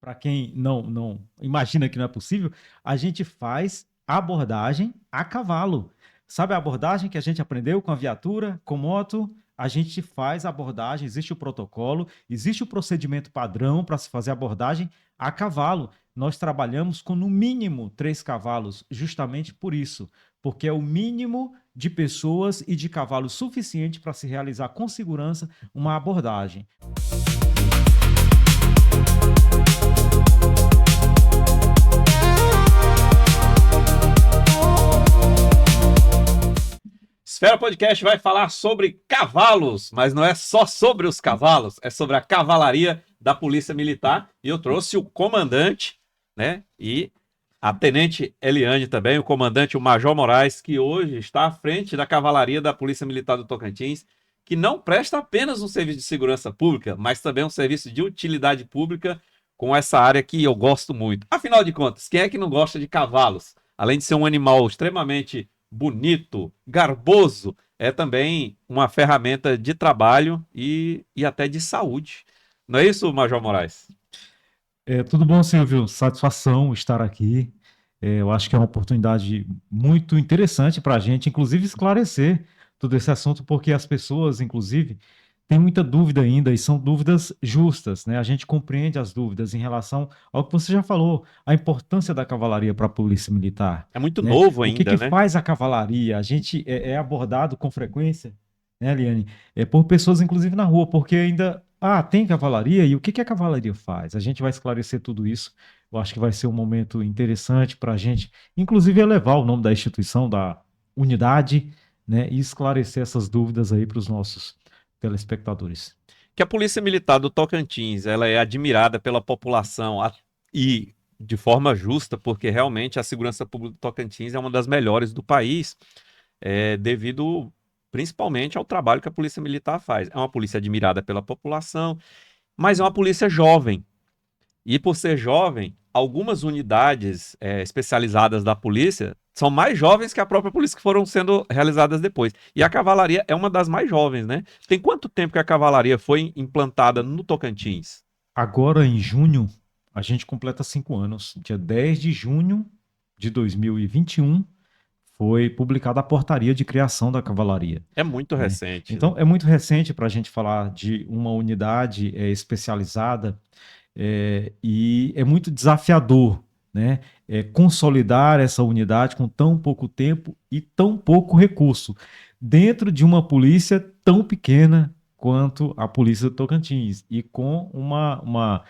para quem não imagina que não é possível, a gente faz abordagem a cavalo. Sabe a abordagem que a gente aprendeu com a viatura, com moto? A gente faz abordagem, existe o protocolo, existe o procedimento padrão para se fazer abordagem a cavalo. Nós trabalhamos com no mínimo 3 cavalos, justamente por isso, porque é o mínimo de pessoas e de cavalos suficiente para se realizar com segurança uma abordagem. Esfera Podcast vai falar sobre cavalos, mas não é só sobre os cavalos, é sobre a cavalaria da Polícia Militar. E eu trouxe o comandante, né? E a Tenente Eliane também, o comandante, o Major Moraes, que hoje está à frente da cavalaria da Polícia Militar do Tocantins, que não presta apenas um serviço de segurança pública, mas também um serviço de utilidade pública com essa área que eu gosto muito. Afinal de contas, quem é que não gosta de cavalos? Além de ser um animal extremamente bonito, garboso, é também uma ferramenta de trabalho e até de saúde. Não é isso, Major Moraes? Tudo bom, Silvio? Satisfação estar aqui. Eu acho que é uma oportunidade muito interessante para a gente, inclusive, esclarecer todo esse assunto, porque as pessoas, inclusive, têm muita dúvida ainda, e são dúvidas justas, né? A gente compreende as dúvidas em relação ao que você já falou, a importância da cavalaria para a Polícia Militar, É muito né? novo O que ainda, que né? faz a cavalaria? A gente é abordado com frequência, né, Eliane? Por pessoas, inclusive, na rua, porque ainda tem cavalaria, e o que que a cavalaria faz? A gente vai esclarecer tudo isso. Eu acho que vai ser um momento interessante para a gente, inclusive, elevar o nome da instituição, da unidade, né, e esclarecer essas dúvidas aí para os nossos telespectadores. Que a Polícia Militar do Tocantins, ela é admirada pela população e de forma justa, porque realmente a segurança pública do Tocantins é uma das melhores do país, devido principalmente ao trabalho que a Polícia Militar faz. É uma polícia admirada pela população, mas é uma polícia jovem. E por ser jovem, algumas unidades especializadas da polícia são mais jovens que a própria polícia que foram sendo realizadas depois. E a cavalaria é uma das mais jovens, né? Tem quanto tempo que a cavalaria foi implantada no Tocantins? Agora, em junho, a gente completa 5 anos. Dia 10 de junho de 2021, foi publicada a portaria de criação da cavalaria, É muito né? recente, né? Então, é muito recente para a gente falar de uma unidade especializada, e é muito desafiador, né? Consolidar essa unidade com tão pouco tempo e tão pouco recurso, dentro de uma polícia tão pequena quanto a Polícia do Tocantins, e com uma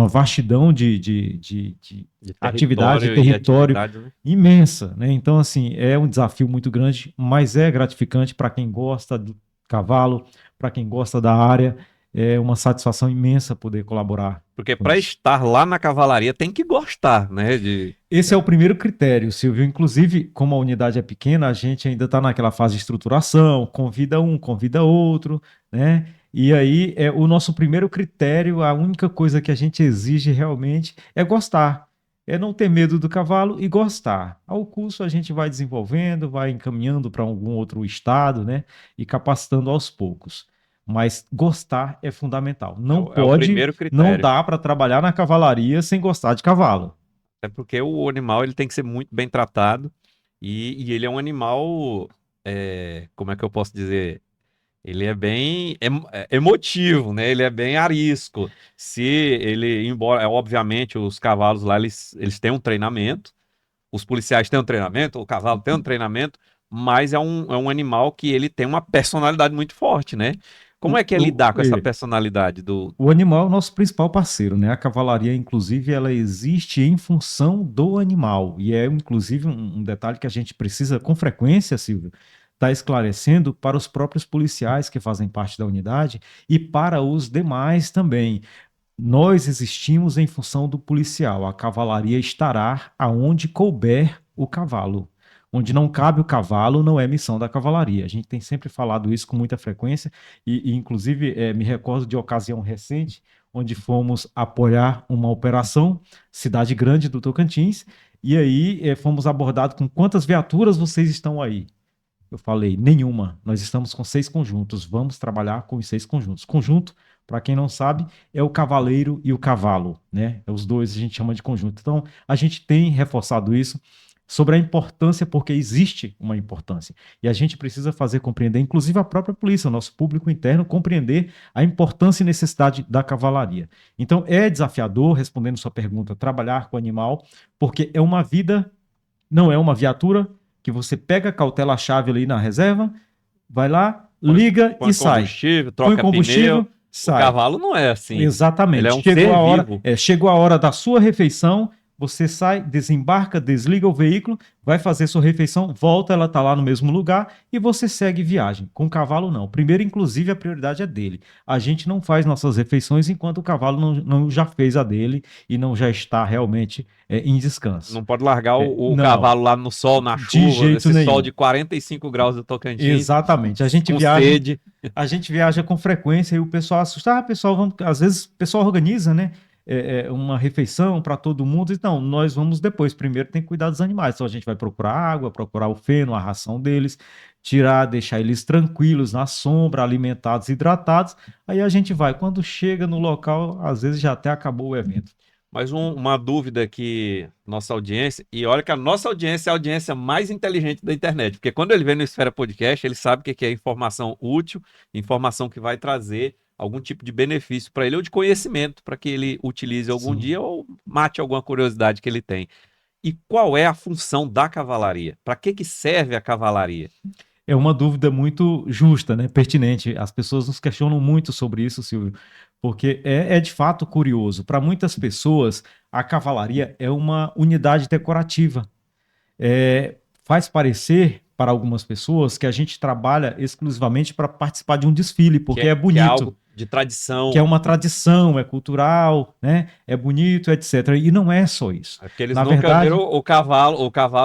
vastidão de De atividade, de território e território atividade, né? imensa, né? Então, assim, é um desafio muito grande, mas é gratificante para quem gosta do cavalo, para quem gosta da área, é uma satisfação imensa poder colaborar Porque com para isso. estar lá na cavalaria tem que gostar, né? Esse é o primeiro critério, Silvio. Inclusive, como a unidade é pequena, a gente ainda está naquela fase de estruturação, convida um, convida outro, né? E aí, o nosso primeiro critério, a única coisa que a gente exige realmente é gostar. É não ter medo do cavalo e gostar. Ao curso a gente vai desenvolvendo, vai encaminhando para algum outro estado, né? E capacitando aos poucos. Mas gostar é fundamental. Não É o pode, primeiro não critério. dá para trabalhar na cavalaria sem gostar de cavalo. É porque o animal ele tem que ser muito bem tratado e ele é um animal, como é que eu posso dizer? Ele é bem emotivo, né? Ele é bem arisco. Se ele, embora, obviamente, os cavalos lá, eles têm um treinamento, os policiais têm um treinamento, o cavalo tem um treinamento, mas é um animal que ele tem uma personalidade muito forte, né? Como é que é O, lidar com essa o, personalidade do... o animal é o nosso principal parceiro, né? A cavalaria, inclusive, ela existe em função do animal. E é, inclusive, um detalhe que a gente precisa, com frequência, Silvio, estar esclarecendo para os próprios policiais que fazem parte da unidade e para os demais também. Nós existimos em função do policial. A cavalaria estará aonde couber o cavalo. Onde não cabe o cavalo, não é missão da cavalaria. A gente tem sempre falado isso com muita frequência, e inclusive, me recordo de ocasião recente, onde fomos apoiar uma operação, cidade grande do Tocantins, e aí fomos abordados com: quantas viaturas vocês estão aí? Eu falei: nenhuma, nós estamos com 6 conjuntos, vamos trabalhar com os 6 conjuntos. Conjunto para quem não sabe, é o cavaleiro e o cavalo, né? Os dois a gente chama de conjunto. Então, a gente tem reforçado isso sobre a importância, porque existe uma importância. E a gente precisa fazer compreender, inclusive a própria polícia, o nosso público interno, compreender a importância e necessidade da cavalaria. Então, é desafiador, respondendo sua pergunta, trabalhar com animal, porque é uma vida, não é uma viatura que você pega, cautela a chave ali na reserva, vai lá, liga Põe e sai. combustível, Põe troca combustível, pneu. O sai. cavalo não é assim. Exatamente. Ele é um Chegou ser a hora, vivo. chegou a hora da sua refeição, você sai, desembarca, desliga o veículo, vai fazer sua refeição, volta, ela está lá no mesmo lugar e você segue viagem. Com o cavalo, não. Primeiro, inclusive, a prioridade é dele. A gente não faz nossas refeições enquanto o cavalo não já fez a dele e não já está realmente em descanso. Não pode largar o não. cavalo lá no sol, na De chuva, jeito esse nenhum. sol de 45 graus do Tocantins. Exatamente. A gente com viaja, sede. a gente viaja com frequência e o pessoal assusta. Ah, pessoal, vamos... às vezes o pessoal organiza, né? Uma refeição para todo mundo. Então, nós vamos depois. Primeiro tem que cuidar dos animais. Então, a gente vai procurar água, procurar o feno, a ração deles, tirar, deixar eles tranquilos na sombra, alimentados, hidratados. Aí a gente vai. Quando chega no local, às vezes já até acabou o evento. Mas uma dúvida que nossa audiência, e olha que a nossa audiência é a audiência mais inteligente da internet, porque quando ele vem no Esfera Podcast, ele sabe o que é informação útil, informação que vai trazer algum tipo de benefício para ele ou de conhecimento para que ele utilize algum dia ou mate alguma curiosidade que ele tem. E qual é a função da cavalaria? Para que serve a cavalaria? É uma dúvida muito justa, né? Pertinente. As pessoas nos questionam muito sobre isso, Silvio, porque é de fato curioso. Para muitas pessoas, a cavalaria é uma unidade decorativa. Faz parecer, para algumas pessoas, que a gente trabalha exclusivamente para participar de um desfile, porque é bonito. Que é algo de tradição. Que é uma tradição, é cultural, né? É bonito, etc. E não é só isso. É porque eles nunca viram o cavalo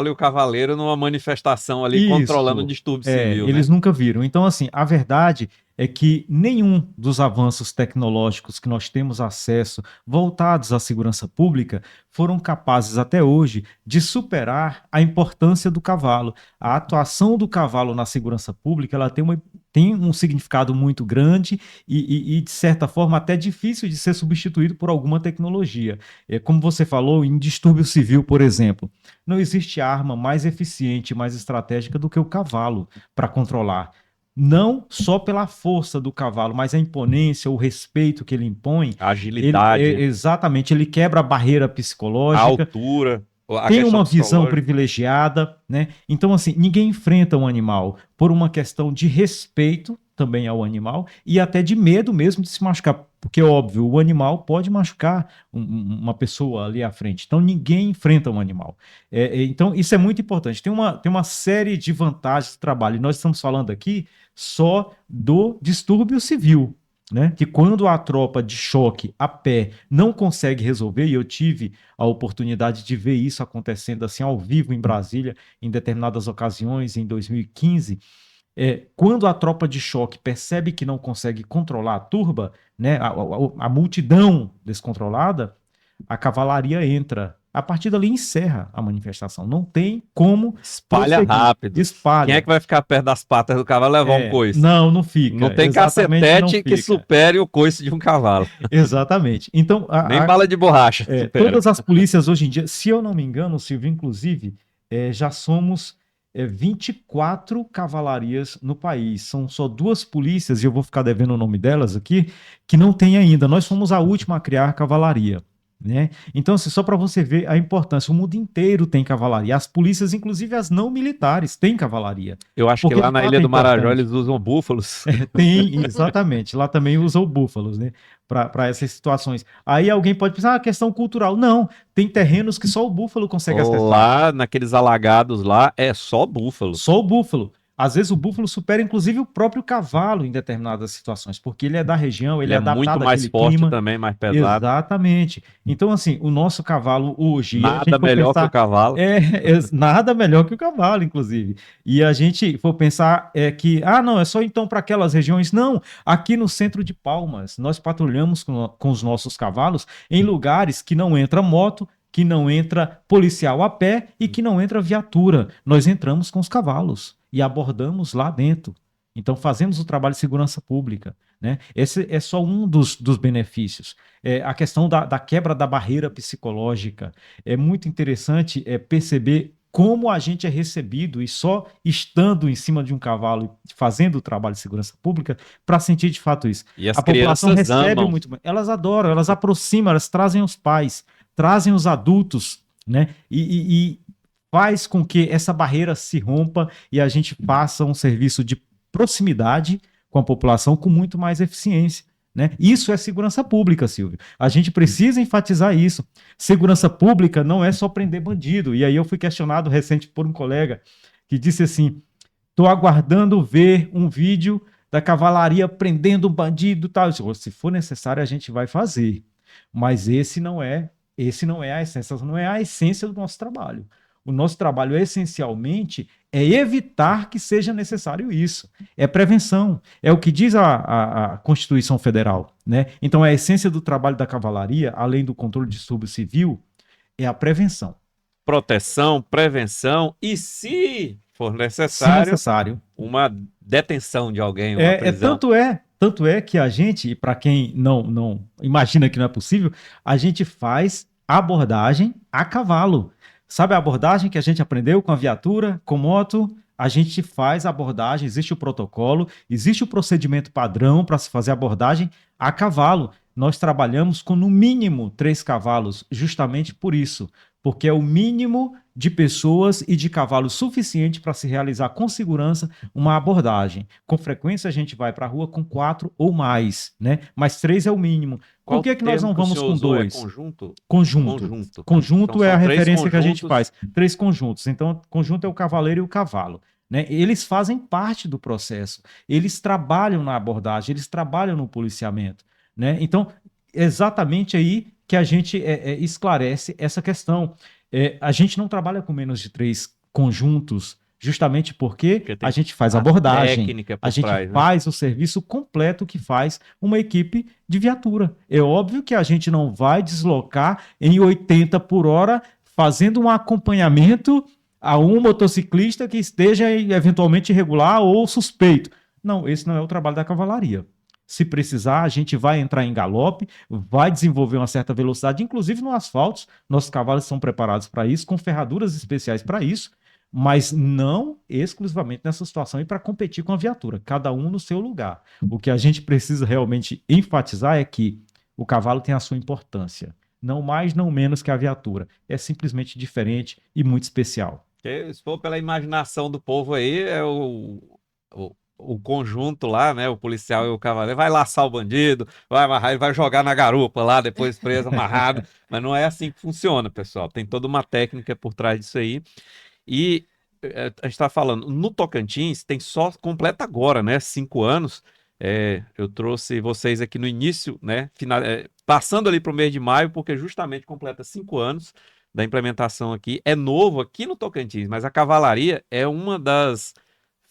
e o cavaleiro numa manifestação ali controlando um distúrbio civil. Eles nunca viram. Então, assim, a verdade é que nenhum dos avanços tecnológicos que nós temos acesso, voltados à segurança pública, foram capazes até hoje de superar a importância do cavalo. A atuação do cavalo na segurança pública, ela tem um significado muito grande e, de certa forma, até difícil de ser substituído por alguma tecnologia. Como você falou, em distúrbio civil, por exemplo, não existe arma mais eficiente, mais estratégica do que o cavalo para controlar. Não só pela força do cavalo, mas a imponência, o respeito que ele impõe. A agilidade. Exatamente, ele quebra a barreira psicológica. A altura. Tem uma visão privilegiada, né? Então, assim, ninguém enfrenta um animal por uma questão de respeito também ao animal e até de medo mesmo de se machucar, porque, óbvio, o animal pode machucar uma pessoa ali à frente. Então, ninguém enfrenta um animal. Então, isso é muito importante. Tem uma série de vantagens de trabalho. E nós estamos falando aqui só do distúrbio civil, né? Que quando a tropa de choque a pé não consegue resolver, e eu tive a oportunidade de ver isso acontecendo assim ao vivo em Brasília, em determinadas ocasiões, em 2015, quando a tropa de choque percebe que não consegue controlar a turba, né, a multidão descontrolada, a cavalaria entra. A partir dali encerra a manifestação. Não tem como... Espalha rápido. Espalha. Quem é que vai ficar perto das patas do cavalo e levar um coice? Não fica. Não tem cacetete que supere o coice de um cavalo. Exatamente. Então, nem bala de borracha. Todas as polícias hoje em dia, se eu não me engano, Silvio, inclusive, já somos 24 cavalarias no país. São só 2 polícias, e eu vou ficar devendo o nome delas aqui, que não tem ainda. Nós fomos a última a criar cavalaria. Né? Então, assim, só para você ver a importância, o mundo inteiro tem cavalaria. As polícias, inclusive as não militares, têm cavalaria. Eu acho que lá na Ilha do Marajó eles usam búfalos. Tem, exatamente. Lá também usam búfalos, né? Para essas situações. Aí alguém pode pensar, questão cultural. Não, tem terrenos que só o búfalo consegue acessar. Lá, naqueles alagados lá, é só búfalo. Só o búfalo. Às vezes o búfalo supera, inclusive, o próprio cavalo em determinadas situações, porque ele é da região, ele é adaptado muito mais forte clima. também, mais pesado. Exatamente. Então, assim, o nosso cavalo hoje... Nada melhor que o cavalo. Nada melhor que o cavalo, inclusive. E a gente for pensar que, não, é só então para aquelas regiões. Não, aqui no centro de Palmas, nós patrulhamos com os nossos cavalos em lugares que não entra moto, que não entra policial a pé e que não entra viatura. Nós entramos com os cavalos e abordamos lá dentro. Então, fazemos o trabalho de segurança pública. né? Esse é só um dos benefícios. A questão da quebra da barreira psicológica. É muito interessante perceber como a gente é recebido e só estando em cima de um cavalo e fazendo o trabalho de segurança pública para sentir de fato isso. E as A população crianças recebe amam. muito bem, elas adoram, elas aproximam, elas trazem os pais, trazem os adultos, né? E faz com que essa barreira se rompa e a gente faça um serviço de proximidade com a população com muito mais eficiência. Né? Isso é segurança pública, Silvio. A gente precisa enfatizar isso. Segurança pública não é só prender bandido. E aí eu fui questionado recente por um colega que disse assim: estou aguardando ver um vídeo da cavalaria prendendo um bandido, tal. Disse, se for necessário, a gente vai fazer. Mas esse não é a essência, não é a essência do nosso trabalho. O nosso trabalho essencialmente é evitar que seja necessário isso. É prevenção. É o que diz a Constituição Federal. Né? Então, a essência do trabalho da cavalaria, além do controle de distúrbio civil, é a prevenção. Proteção, prevenção e, se for Se necessário, necessário. uma detenção de alguém, uma prisão. Tanto é que a gente, e para quem não imagina que não é possível, a gente faz abordagem a cavalo. Sabe a abordagem que a gente aprendeu com a viatura, com moto? A gente faz abordagem, existe o protocolo, existe o procedimento padrão para se fazer abordagem a cavalo. Nós trabalhamos com no mínimo 3 cavalos, justamente por isso, porque é o mínimo de pessoas e de cavalos suficiente para se realizar com segurança uma abordagem. Com frequência a gente vai para a rua com 4 ou mais, né? Mas 3 é o mínimo. Qual Por que nós termo não que o vamos senhor com usou? É 2? conjunto? Conjunto. Conjunto. Conjunto Então, é a são 3 referência que a gente conjuntos. faz. 3 conjuntos. Então, conjunto é o cavaleiro e o cavalo. Né? Eles fazem parte do processo. Eles trabalham na abordagem, eles trabalham no policiamento. Né? Então, exatamente aí que a gente esclarece essa questão. A gente não trabalha com menos de 3 conjuntos, justamente porque a gente faz a abordagem, técnica por a gente trás, né? faz o serviço completo que faz uma equipe de viatura. É óbvio que a gente não vai deslocar em 80 por hora fazendo um acompanhamento a um motociclista que esteja eventualmente irregular ou suspeito. Não, esse não é o trabalho da cavalaria. Se precisar, a gente vai entrar em galope, vai desenvolver uma certa velocidade, inclusive no asfalto. Nossos cavalos são preparados para isso, com ferraduras especiais para isso, mas não exclusivamente nessa situação e para competir com a viatura, cada um no seu lugar. O que a gente precisa realmente enfatizar é que o cavalo tem a sua importância, não mais, não menos que a viatura. É simplesmente diferente e muito especial. Porque, se for pela imaginação do povo aí, é o conjunto lá, né? O policial e o cavaleiro vai laçar o bandido, vai amarrar, ele vai jogar na garupa lá, depois preso, amarrado. Mas não é assim que funciona, pessoal. Tem toda uma técnica por trás disso aí. E a gente está falando, no Tocantins, tem só, completa agora, né? 5 anos. Eu trouxe vocês aqui no início, né? Passando ali para o mês de maio, porque justamente completa 5 anos da implementação aqui. É novo aqui no Tocantins, mas a cavalaria é uma das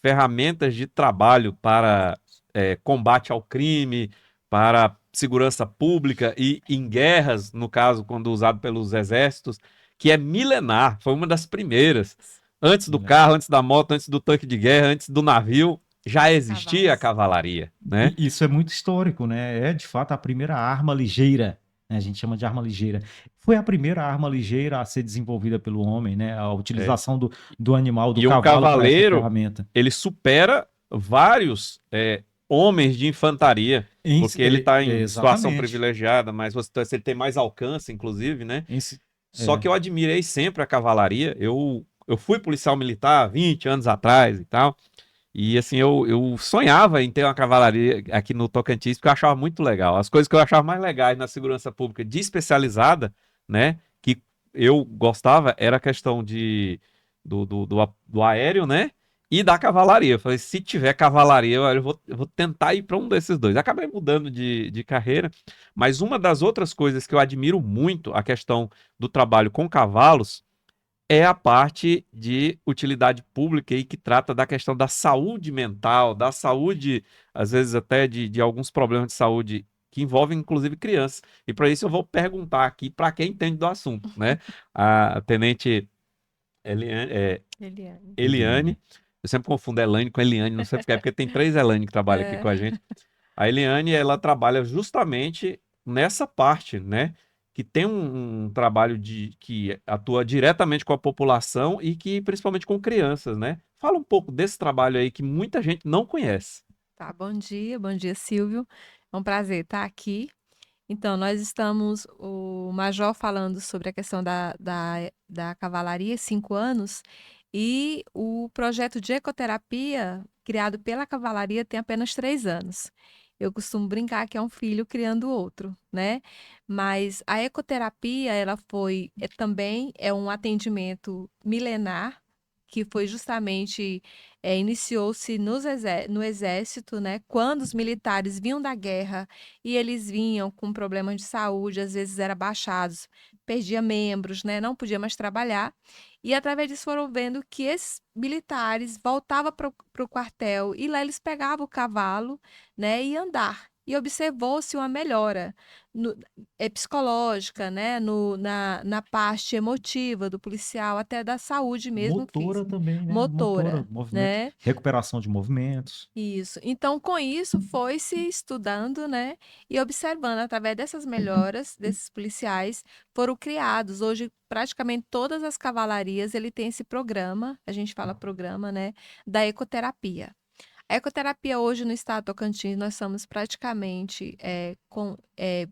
ferramentas de trabalho para combate ao crime, para segurança pública e em guerras, no caso, quando usado pelos exércitos, que é milenar, foi uma das primeiras. Antes do carro, antes da moto, antes do tanque de guerra, antes do navio, já existia a cavalaria, né? E isso é muito histórico, né? É de fato a primeira arma ligeira, né? A gente chama de arma ligeira. Foi a primeira arma ligeira a ser desenvolvida pelo homem, né? A utilização do animal, do E um cavalo para essa cavaleiro, ferramenta. ele supera vários homens de infantaria, porque ele está em situação Exatamente. privilegiada, mas ele tem mais alcance, inclusive, né? Esse- Só é. que eu admirei sempre a cavalaria. Eu fui policial militar 20 anos atrás e tal. E assim, eu sonhava em ter uma cavalaria aqui no Tocantins, porque eu achava muito legal. As coisas que eu achava mais legais na segurança pública de especializada, né? Que eu gostava era a questão do aéreo, né? E da cavalaria. Eu falei, se tiver cavalaria, eu vou tentar ir para um desses dois. Acabei mudando de carreira, mas uma das outras coisas que eu admiro muito, a questão do trabalho com cavalos, é a parte de utilidade pública e que trata da questão da saúde mental, da saúde, às vezes até de alguns problemas de saúde que envolvem inclusive crianças. E para isso eu vou perguntar aqui para quem entende do assunto, né? A tenente Eliane. Eu sempre confundo Elaine com Eliane, não sei porque tem 3 Elaine que trabalham aqui com a gente. A Eliane, ela trabalha justamente nessa parte, né? Que tem um trabalho que atua diretamente com a população e que principalmente com crianças, né? Fala um pouco desse trabalho aí que muita gente não conhece. Tá, bom dia, Silvio. É um prazer estar aqui. Então, nós estamos, o Major falando sobre a questão da cavalaria, 5 anos, e o projeto de ecoterapia, criado pela cavalaria, tem apenas 3 anos. Eu costumo brincar que é um filho criando outro, né? Mas a ecoterapia, ela foi, também é um atendimento milenar, que foi justamente iniciou-se no exército, né? Quando os militares vinham da guerra e eles vinham com problemas de saúde, às vezes eram abaixados, perdia membros, né? Não podia mais trabalhar. E através disso foram vendo que esses militares voltavam para o quartel e lá eles pegavam o cavalo, né? E andar. E observou-se uma melhora no- psicológica, né? Na parte emotiva do policial, até da saúde mesmo Motora física. também, né? Motora, Motora, movimento, né? recuperação de movimentos. Isso. Então, com isso, foi se estudando, né, e observando através dessas melhoras desses policiais, foram criados. Hoje, praticamente todas as cavalarias ele tem esse programa, a gente fala programa, né, da ecoterapia. A ecoterapia hoje no estado do Tocantins, nós somos praticamente,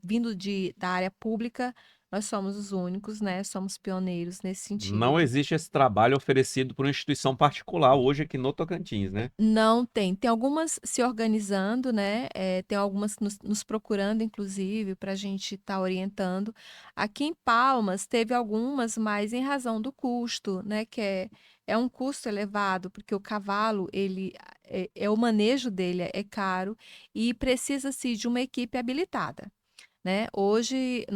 vindo da área pública, nós somos os únicos, né, somos pioneiros nesse Não sentido. existe esse trabalho oferecido por uma instituição particular hoje aqui no Tocantins, né? Não tem. Tem algumas se organizando, né? Tem algumas nos procurando, inclusive, para a gente estar orientando. Aqui em Palmas teve algumas, mas em razão do custo, né? Que é um custo elevado, porque o cavalo, ele o manejo dele é caro e precisa-se de uma equipe habilitada, né? Hoje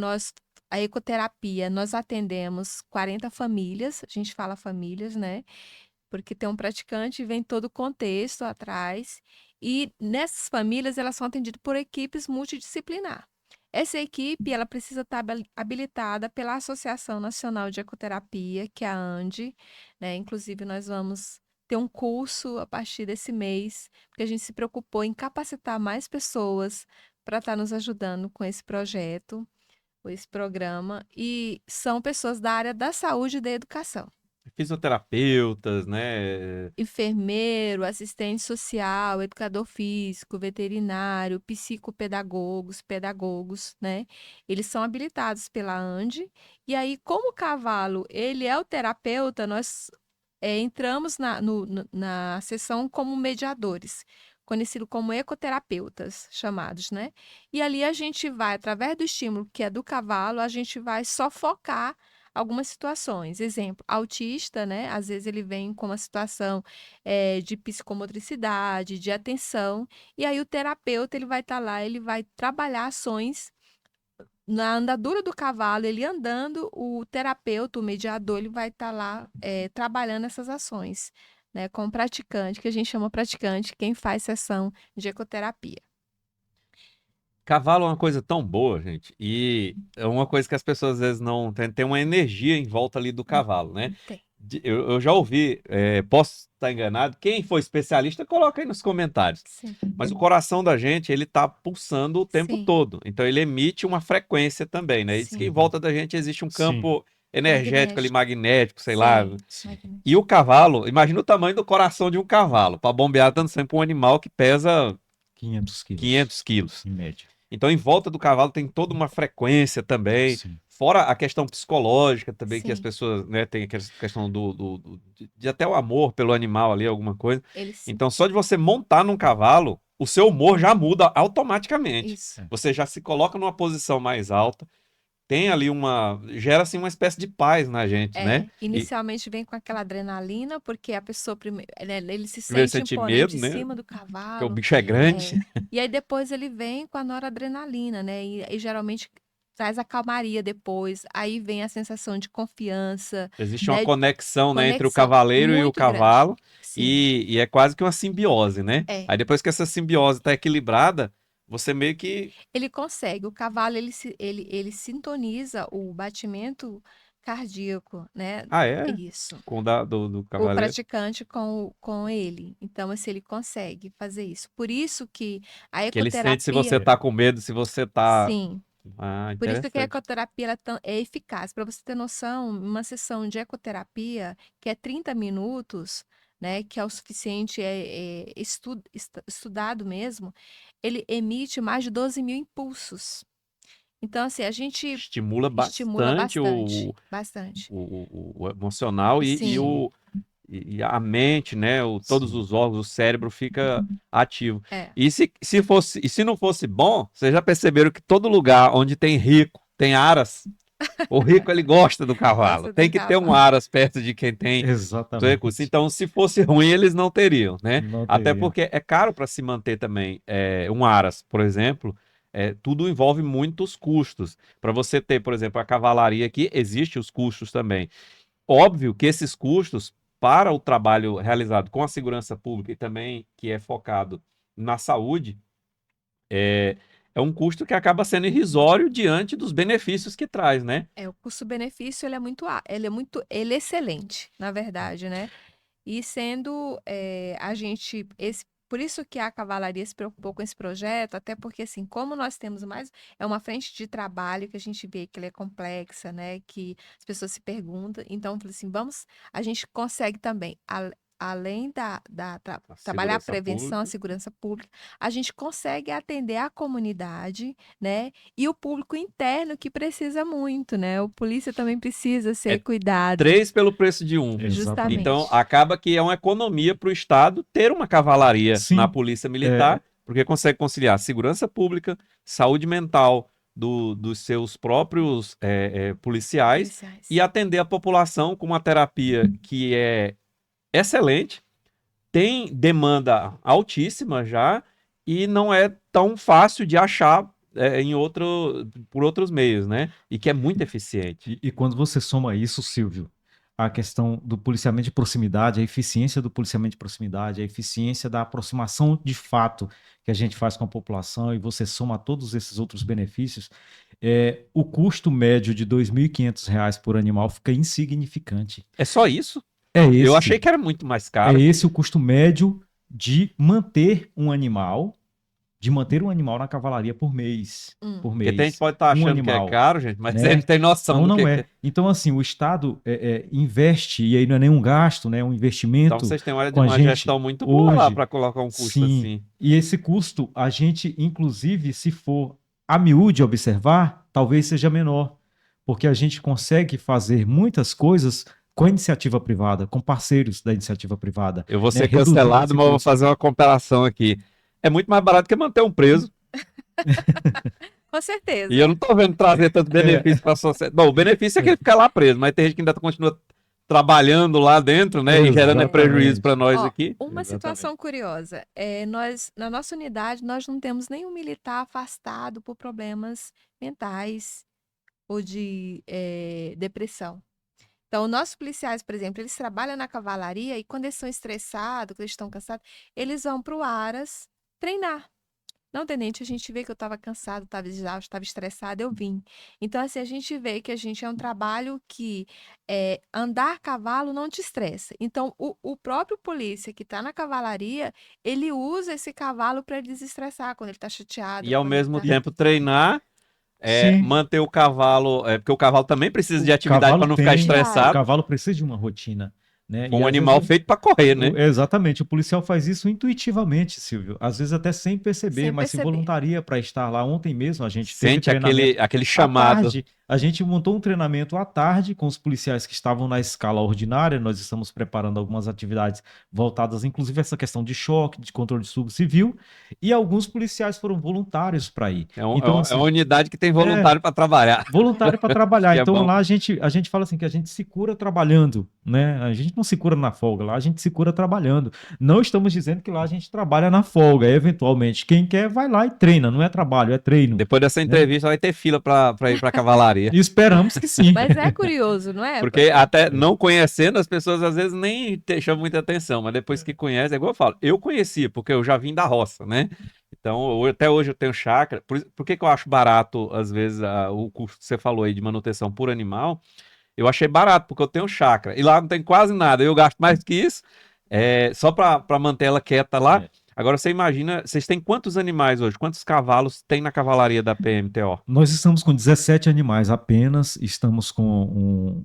a ecoterapia, nós atendemos 40 famílias, a gente fala famílias, né? Porque tem um praticante e vem todo o contexto atrás. E nessas famílias, elas são atendidas por equipes multidisciplinar. Essa equipe, ela precisa estar habilitada pela Associação Nacional de Ecoterapia, que é a ANDE, né? Inclusive, nós vamos ter um curso a partir desse mês, porque a gente se preocupou em capacitar mais pessoas para estar nos ajudando com esse projeto, com esse programa, e são pessoas da área da saúde e da educação. Fisioterapeutas, né? Enfermeiro, assistente social, educador físico, veterinário, psicopedagogos, pedagogos, né? Eles são habilitados pela ANDE. E aí, como o cavalo, ele é o terapeuta, nós entramos na sessão como mediadores, conhecido como ecoterapeutas, chamados, né? E ali a gente vai, através do estímulo que é do cavalo, a gente vai só focar algumas situações. Exemplo, autista, né? Às vezes ele vem com uma situação de psicomotricidade, de atenção, e aí o terapeuta ele vai estar lá, ele vai trabalhar ações na andadura do cavalo, ele andando, o terapeuta, o mediador, ele vai estar lá trabalhando essas ações, né? Com o praticante, que a gente chama praticante, quem faz sessão de ecoterapia. Cavalo é uma coisa tão boa, gente. E é uma coisa que as pessoas às vezes não tem uma energia em volta ali do cavalo, né? Tem. Eu já ouvi, posso estar enganado. Quem for especialista, coloca aí nos comentários. Sim, Mas o coração da gente, ele tá pulsando o tempo sim, todo. Então ele emite uma frequência também, né? E diz que em sim. volta da gente existe um Sim, campo energético ali, Magnético. magnético, sei lá. Sim, sim. E o cavalo, imagina o tamanho do coração de um cavalo, para bombear dando sempre um animal que pesa 500 quilos, 500 quilos. em média. Então, em volta do cavalo tem toda uma frequência também, Sim. fora a questão psicológica também, que as sim. pessoas, né, tem aquela questão de até o amor pelo animal ali, alguma coisa. Eles. Então, só de você montar num cavalo, o seu humor já muda automaticamente. Isso. É. Você já se coloca numa posição mais alta, tem ali gera assim uma espécie de paz na gente, né? E Inicialmente vem com aquela adrenalina, porque a pessoa ele se primeiro sente sente medo, imponente em né? cima do Porque o cavalo, bicho é grande. e aí depois ele vem com a noradrenalina, né? E geralmente traz a calmaria depois, aí vem a sensação de confiança, Existe uma né? conexão, né, entre o Conexão cavaleiro e o muito grande. cavalo, Sim, e é quase que uma simbiose, né? é. Aí depois que essa simbiose está equilibrada, você meio que Ele consegue, o cavalo ele sintoniza o batimento cardíaco, né? Ah, é? Isso. Com o do O cavaleiro. praticante com ele. Então, assim, ele consegue fazer isso. Por isso que a Que ele sente se ecoterapia, você tá com medo, se você tá. sim, Ah, por isso que a interessante. ecoterapia é eficaz. Para você ter noção, uma sessão de ecoterapia, que é 30 minutos, né, que é o suficiente, estudado mesmo, ele emite mais de 12 mil impulsos. Então, assim, a gente Estimula estimula bastante bastante, bastante. o emocional Sim, e a mente, né? Todos Sim. os órgãos, o cérebro fica ativo. é. E se não fosse bom, vocês já perceberam que todo lugar onde tem rico, tem aras. O rico, ele gosta do cavalo. Gosta do Tem que ter um cavalo. aras perto de quem tem os recursos. Exatamente. Então, se fosse ruim, eles não teriam, né? Não Até teria. porque é caro para se manter também. Um aras, por exemplo, tudo envolve muitos custos. Para você ter, por exemplo, a cavalaria aqui, existem os custos também. Óbvio que esses custos, para o trabalho realizado com a segurança pública e também que é focado na saúde, é, é um custo que acaba sendo irrisório diante dos benefícios que traz, né? O custo-benefício ele é excelente, na verdade, né? E sendo a gente por isso que a cavalaria se preocupou com esse projeto, até porque assim, como nós temos mais uma frente de trabalho que a gente vê que ela é complexa, né? Que as pessoas se perguntam, então eu falei assim, a gente consegue também além A trabalhar a segurança prevenção, a pública. segurança pública, a gente consegue atender a comunidade, né? E o público interno que precisa muito, né? O polícia também precisa ser É cuidado, 3 pelo preço de um. Então, justamente. Exatamente. acaba que é uma economia para o Estado ter uma cavalaria na Sim, Polícia é, Militar, porque consegue conciliar segurança pública, saúde mental dos seus próprios policiais e Policiais. atender a população com uma terapia que é excelente, tem demanda altíssima já e não é tão fácil de achar por outros meios, né? E que é muito eficiente. e quando você soma isso, Silvio, a questão do policiamento de proximidade, a eficiência do policiamento de proximidade, a eficiência da aproximação de fato que a gente faz com a população, e você soma todos esses outros benefícios, o custo médio de R$ 2.500 por animal fica insignificante. É só isso? É Eu achei esse, que era muito mais é caro. esse o custo médio de manter um animal na cavalaria por mês, Hum. por Porque tem gente mês, pode estar um achando que é animal, caro, gente, mas ele né? tem noção Não, do não que é. é. Então, assim, o Estado investe, e aí não é nenhum gasto, né? É um Então investimento vocês têm com a uma gente gestão muito boa lá hoje, para colocar um custo sim. assim. E esse custo, a gente, inclusive, se for a miúde observar, talvez seja menor, porque a gente consegue fazer muitas coisas com a iniciativa privada, com parceiros da iniciativa privada, Eu vou né? ser Reduzindo cancelado, esse mas eu vou custo. fazer uma comparação aqui. É muito mais barato que manter um preso. Com E eu certeza. não tô vendo trazer tanto benefício para a sociedade. Bom, o benefício é que ele fica lá preso, mas tem gente que ainda continua trabalhando lá dentro, né? E gerando prejuízo para Exatamente. nós Ó, aqui. uma Exatamente. situação curiosa. Nós, na nossa unidade, nós não temos nenhum militar afastado por problemas mentais ou de depressão. Então, nossos policiais, por exemplo, eles trabalham na cavalaria e quando eles estão estressados, quando eles estão cansados, eles vão para o Aras treinar. Não, tenente, a gente vê que eu estava cansado, estava exausto, estava estressado, eu vim. Então, assim, a gente vê que a gente é um trabalho que andar a cavalo não te estressa. Então, o próprio polícia que está na cavalaria, ele usa esse cavalo para desestressar quando ele está chateado, E ao quando ele mesmo está. tempo treinar, Sim, manter o cavalo, porque o cavalo também precisa de o atividade cavalo para não ficar tem, o estressado. cavalo precisa de uma rotina, né? Foi E um às vezes animal feito para correr, né? exatamente, o policial faz isso intuitivamente, Silvio. Às vezes até sem perceber, Sem mas se perceber. voluntaria para estar lá. Ontem mesmo a gente teve Sente treinamento aquele à chamado. tarde. A gente montou um treinamento à tarde com os policiais que estavam na escala ordinária. Nós estamos preparando algumas atividades voltadas, inclusive, a essa questão de choque, de controle de subsídio civil, e alguns policiais foram voluntários para ir. Então, É uma assim, unidade que tem é, voluntário para trabalhar, voluntário para trabalhar. que é Então bom. lá a gente fala assim que a gente se cura trabalhando, né? A gente não se cura na folga, lá a gente se cura trabalhando. Não estamos dizendo que lá a gente trabalha na folga, eventualmente. Quem quer vai lá e treina, não é trabalho, é treino, Depois dessa né? entrevista vai ter fila para ir para a cavalaria. E esperamos que sim. Mas é curioso, não é? Porque até não conhecendo, as pessoas às vezes nem chamam muita atenção, mas depois que conhecem, é igual eu falo, eu conheci, porque eu já vim da roça, né? Então, até hoje eu tenho chácara. Por que que eu acho barato, às vezes, o custo que você falou aí de manutenção por animal? Eu achei barato, porque eu tenho chácara. E lá não tem quase nada. Eu gasto mais que isso, só para manter ela quieta lá. É. Agora você imagina, vocês têm quantos animais hoje? Quantos cavalos tem na cavalaria da PMTO? Nós estamos com 17 animais apenas, estamos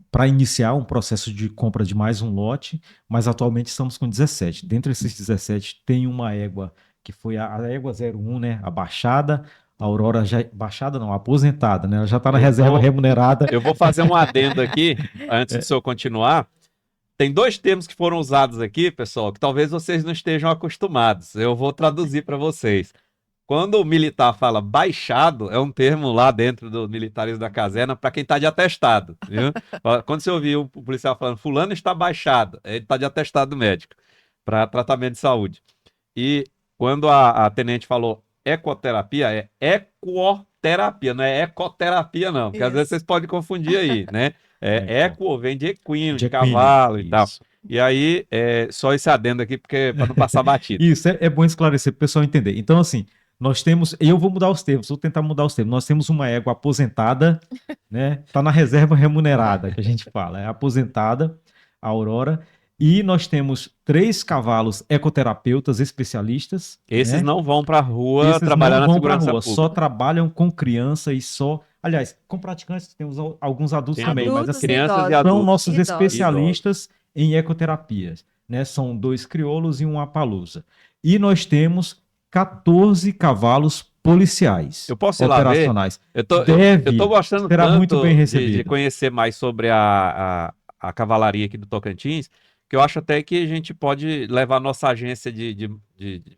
para iniciar um processo de compra de mais um lote, mas atualmente estamos com 17. Dentre esses 17 tem uma égua que foi a égua 01, né, a baixada, a Aurora já baixada não, aposentada, né? Ela já está na Eu reserva vou- remunerada. Eu vou fazer um adendo aqui, antes do senhor continuar. Tem dois termos que foram usados aqui, pessoal, que talvez vocês não estejam acostumados. Eu vou traduzir para vocês. Quando o militar fala baixado, é um termo lá dentro dos militares da caserna para quem está de atestado, viu? Quando você ouvir o policial falando fulano está baixado, ele está de atestado médico para tratamento de saúde. E quando a tenente falou ecoterapia, é ecoterapia, não é ecoterapia não, porque às vezes Isso. vocês podem confundir aí, né? Eco. Eco vem de equino, de De cavalo e equino, tal. isso. E aí, só esse adendo aqui, porque para não passar batido. Isso, é bom esclarecer para o pessoal entender. Então, assim, nós temos, eu vou mudar os termos, vou tentar mudar os termos. Nós temos uma égua aposentada, né? Está na reserva remunerada, que a gente fala, é aposentada, a Aurora. E nós temos 3 cavalos ecoterapeutas especialistas, Esses né? não vão para a rua Esses trabalhar não na vão para a segurança rua, só pública. trabalham com criança e só. Aliás, com praticantes, temos alguns adultos Tem também, mas Adultos assim, e crianças e idosos. são adultos. nossos Idosos. especialistas em ecoterapias, né? São 2 crioulos e um apalusa. E nós temos 14 cavalos policiais Eu posso ir lá ver? operacionais. Eu tô Deve, gostando será tanto muito bem de recebido. conhecer mais sobre a cavalaria aqui do Tocantins, que eu acho até que a gente pode levar a nossa agência de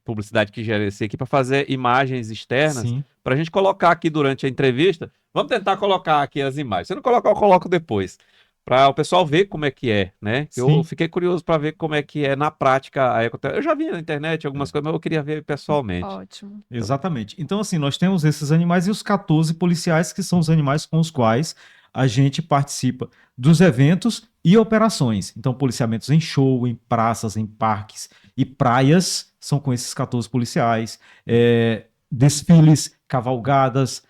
publicidade que gera esse aqui para fazer imagens externas, Sim. para a gente colocar aqui durante a entrevista. Vamos tentar colocar aqui as imagens. Se não colocar, eu coloco depois. Para o pessoal ver como é que é, né? Eu Sim. fiquei curioso para ver como é que é na prática a ecoterapia. Eu já vi na internet algumas coisas, mas eu queria ver pessoalmente. Ótimo. Exatamente. Então, assim, nós temos esses animais e os 14 policiais, que são os animais com os quais a gente participa dos eventos e operações. Então, policiamentos em show, em praças, em parques e praias são com esses 14 policiais. Desfiles, cavalgadas,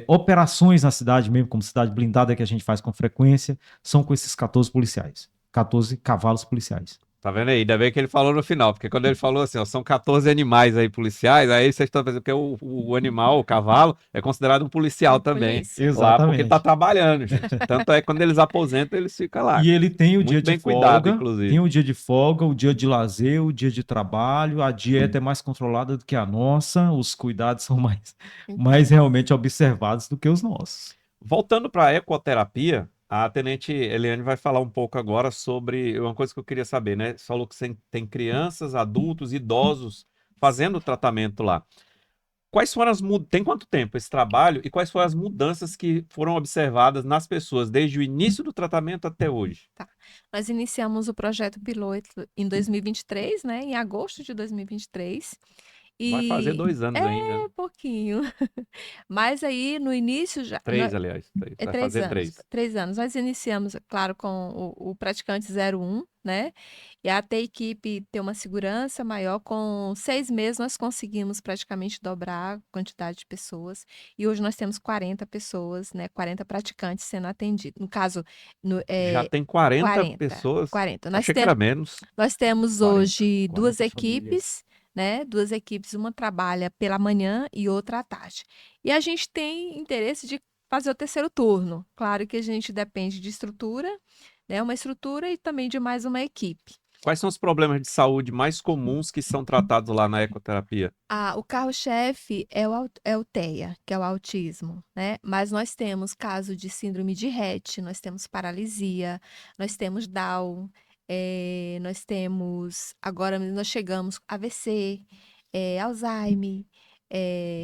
operações na cidade mesmo, como cidade blindada que a gente faz com frequência, são com esses 14 policiais. 14 cavalos policiais. Tá vendo aí? Ainda bem que ele falou no final, porque quando ele falou assim, ó, são 14 animais aí policiais, aí vocês estão pensando que o animal, o cavalo, é considerado um policial também. Polícia. Lá porque Exatamente. tá trabalhando, gente. Tanto é que quando eles aposentam, eles ficam lá. E ele tem o Muito dia de bem cuidado, folga, inclusive. tem o dia de folga, o dia de lazer, o dia de trabalho, a dieta é mais controlada do que a nossa, os cuidados são mais realmente observados do que os nossos. Voltando para a ecoterapia, a tenente Eliane vai falar um pouco agora sobre uma coisa que eu queria saber, né? Você falou que tem crianças, adultos, idosos fazendo o tratamento lá. Quais foram tem quanto tempo esse trabalho e quais foram as mudanças que foram observadas nas pessoas desde o início do tratamento até hoje? Nós iniciamos o projeto piloto em 2023, né? Em agosto de 2023. Vai fazer E 2 anos ainda. pouquinho. Mas aí no início já. 3, aliás. É Vai 3 fazer anos. 3. 3 anos. Nós iniciamos, claro, com o praticante 01, né? E até a equipe ter uma segurança maior, com 6 meses nós conseguimos praticamente dobrar a quantidade de pessoas. E hoje nós temos 40 pessoas, né? 40 praticantes sendo atendidos. No caso, Já tem 40 40. pessoas. 40. Achei que era menos. Nós temos 40, hoje 40 duas famílias. equipes, né? 2 equipes, uma trabalha pela manhã e outra à tarde. E a gente tem interesse de fazer o terceiro turno. Claro que a gente depende de estrutura, né? Uma estrutura e também de mais uma equipe. Quais são os problemas de saúde mais comuns que são tratados lá na ecoterapia? O carro-chefe é o TEA, que é o autismo, né? Mas nós temos caso de síndrome de Rett, nós temos paralisia, nós temos Down, nós temos, agora mesmo nós chegamos AVC, Alzheimer.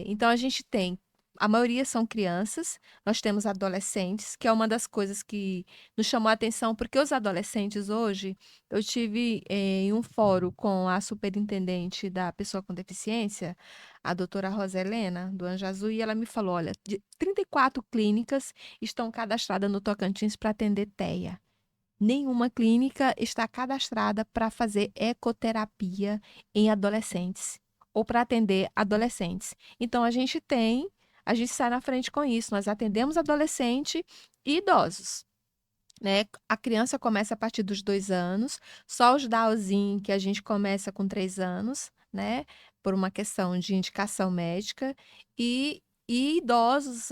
Então a gente tem, a maioria são crianças, nós temos adolescentes, que é uma das coisas que nos chamou a atenção, porque os adolescentes hoje, eu tive em um fórum com a superintendente da pessoa com deficiência, a doutora Rosa Helena, do Anjo Azul, e ela me falou, olha, 34 clínicas estão cadastradas no Tocantins para atender TEA. Nenhuma clínica está cadastrada para fazer ecoterapia em adolescentes ou para atender adolescentes. Então, a gente sai na frente com isso. Nós atendemos adolescente e idosos. né? A criança começa a partir dos 2 anos, só os Downzinho que a gente começa com 3 anos, né? Por uma questão de indicação médica, e idosos,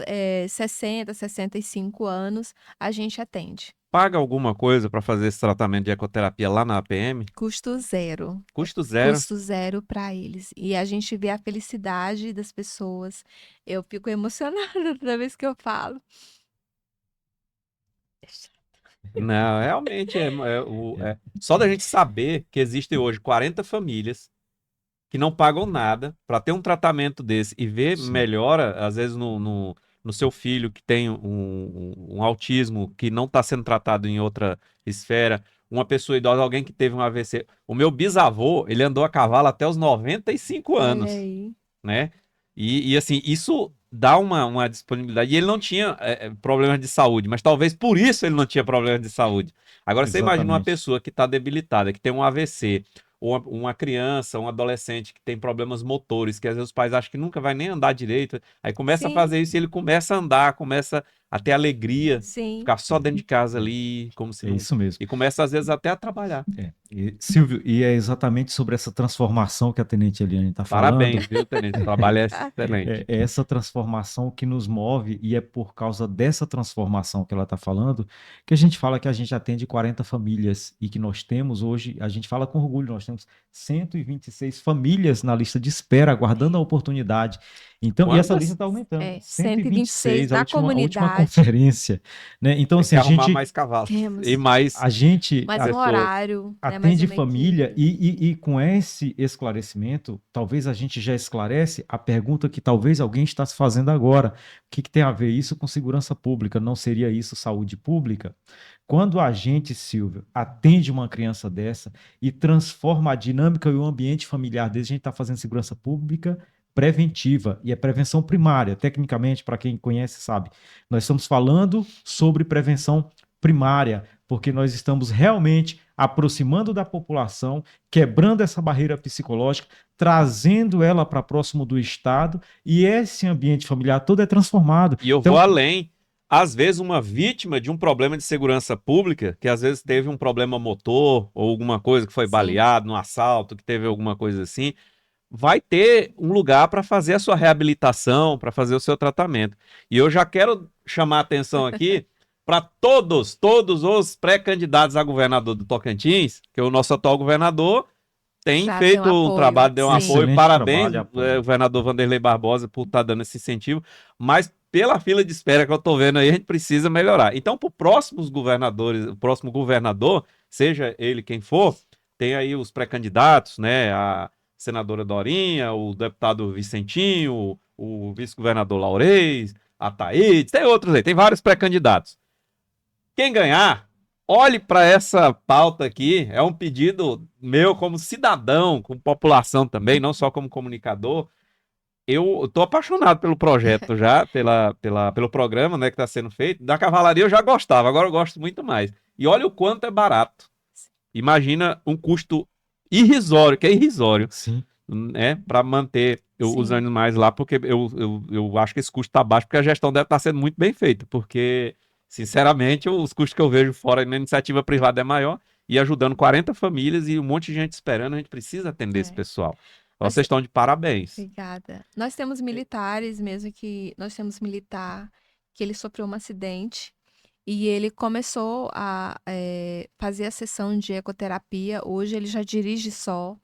60, 65 anos, a gente atende. Paga alguma coisa para fazer esse tratamento de ecoterapia lá na APM? Custo zero. Custo zero. Custo zero para eles. E a gente vê a felicidade das pessoas. Eu fico emocionada toda vez que eu falo. Não, realmente só da gente saber que existem hoje 40 famílias que não pagam nada para ter um tratamento desse e ver Sim. melhora, às vezes, no seu filho que tem um autismo que não está sendo tratado em outra esfera, uma pessoa idosa, alguém que teve um AVC. O meu bisavô, ele andou a cavalo até os 95 Olha anos, aí. né? E assim, isso dá uma disponibilidade. E ele não tinha problemas de saúde, mas talvez por isso ele não tinha problemas de saúde. Agora, você imagina uma Exatamente. pessoa que está debilitada, que tem um AVC, ou uma criança, um adolescente que tem problemas motores, que às vezes os pais acham que nunca vai nem andar direito, aí começa a Sim, fazer isso e ele começa a andar, começa a ter alegria, sim. ficar só dentro de casa ali, como se É não... isso mesmo. E começa às vezes até a trabalhar. Silvio, e é exatamente sobre essa transformação que a Tenente Eliane está falando. Parabéns, viu, Tenente? O trabalho é excelente. É essa transformação que nos move, e é por causa dessa transformação que ela está falando, que a gente fala que a gente atende 40 famílias e que nós temos hoje, a gente fala com orgulho, nós temos 126 famílias na lista de espera, aguardando a oportunidade. Então, e essa lista Quantas? está aumentando. 126 a da última comunidade. conferência, né? Então, Tem assim, que a arrumar gente, mais cavalos Temos. e mais a gente Mais um pessoas. horário, né? Mais atende uma família equipe. e com esse esclarecimento, talvez a gente já esclarece a pergunta que talvez alguém está se fazendo agora. O que tem a ver isso com segurança pública? Não seria isso saúde pública? Quando a gente, Silvio, atende uma criança dessa e transforma a dinâmica e o ambiente familiar dele, a gente está fazendo segurança pública preventiva, e é prevenção primária. Tecnicamente, para quem conhece, sabe, nós estamos falando sobre prevenção primária, porque nós estamos realmente aproximando da população, quebrando essa barreira psicológica, trazendo ela para próximo do Estado, e esse ambiente familiar todo é transformado. E eu Então, vou além. Às vezes, uma vítima de um problema de segurança pública, que às vezes teve um problema motor ou alguma coisa que foi Sim. baleado no assalto, que teve alguma coisa assim, vai ter um lugar para fazer a sua reabilitação, para fazer o seu tratamento. E eu já quero chamar a atenção aqui para todos os pré-candidatos a governador do Tocantins, que o nosso atual governador tem Já feito deu um apoio. trabalho, deu um Sim. apoio. Excelente Parabéns, trabalho e apoio. governador Vanderlei Barbosa, por estar dando esse incentivo. Mas pela fila de espera que eu estou vendo aí, a gente precisa melhorar. Então, para os próximos governadores, o próximo governador, seja ele quem for, tem aí os pré-candidatos, né? A senadora Dorinha, o deputado Vicentinho, o vice-governador Laurez, a Thaídes, tem outros aí, tem vários pré-candidatos. Quem ganhar, olhe para essa pauta aqui, é um pedido meu como cidadão, como população também, não só como comunicador. Eu estou apaixonado pelo projeto já, pelo programa, né, que está sendo feito. Da cavalaria eu já gostava, agora eu gosto muito mais. E olha o quanto é barato. Imagina um custo irrisório, que é irrisório, sim, né, para manter os Sim. animais lá, porque eu acho que esse custo está baixo, porque a gestão deve estar sendo muito bem feita, porque, sinceramente, os custos que eu vejo fora na iniciativa privada é maior, e ajudando 40 famílias e um monte de gente esperando, a gente precisa atender esse É. pessoal. Mas- Vocês estão de parabéns. Obrigada. Nós temos militares mesmo que nós temos militar que ele sofreu um acidente e ele começou a fazer a sessão de ecoterapia. Hoje ele já dirige só.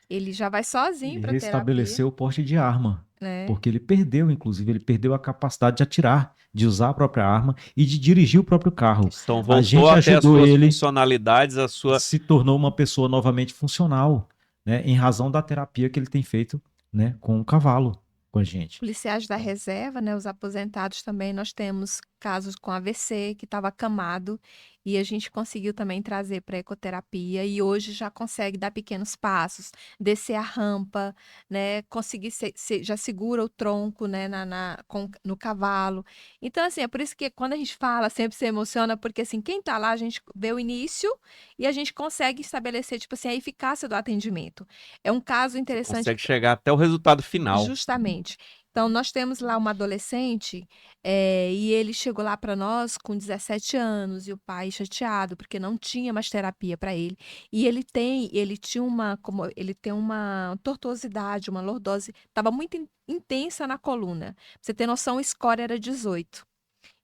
Ele já vai sozinho ele para terapia, restabeleceu o porte de arma, né? porque ele perdeu, inclusive, ele perdeu a capacidade de atirar, de usar a própria arma e de dirigir o próprio carro. Então A gente voltou até as ajudou suas ele, funcionalidades, a sua... se tornou uma pessoa novamente funcional, né, em razão da terapia que ele tem feito, né, com o cavalo, com a gente. Policiais da reserva, né, os aposentados também, nós temos casos com AVC que estava acamado e a gente conseguiu também trazer para ecoterapia e hoje já consegue dar pequenos passos, descer a rampa, né, conseguir já segura o tronco, né, no cavalo. Então, assim, é por isso que quando a gente fala, sempre se emociona, porque assim, quem tá lá, a gente vê o início e a gente consegue estabelecer, tipo assim, a eficácia do atendimento. É um caso interessante. Consegue chegar até o resultado final. Justamente. Então, nós temos lá uma adolescente, e ele chegou lá para nós com 17 anos, e o pai chateado, porque não tinha mais terapia para ele. E ele tem uma tortuosidade, uma lordose, estava muito intensa na coluna. Pra você ter noção, o score era 18.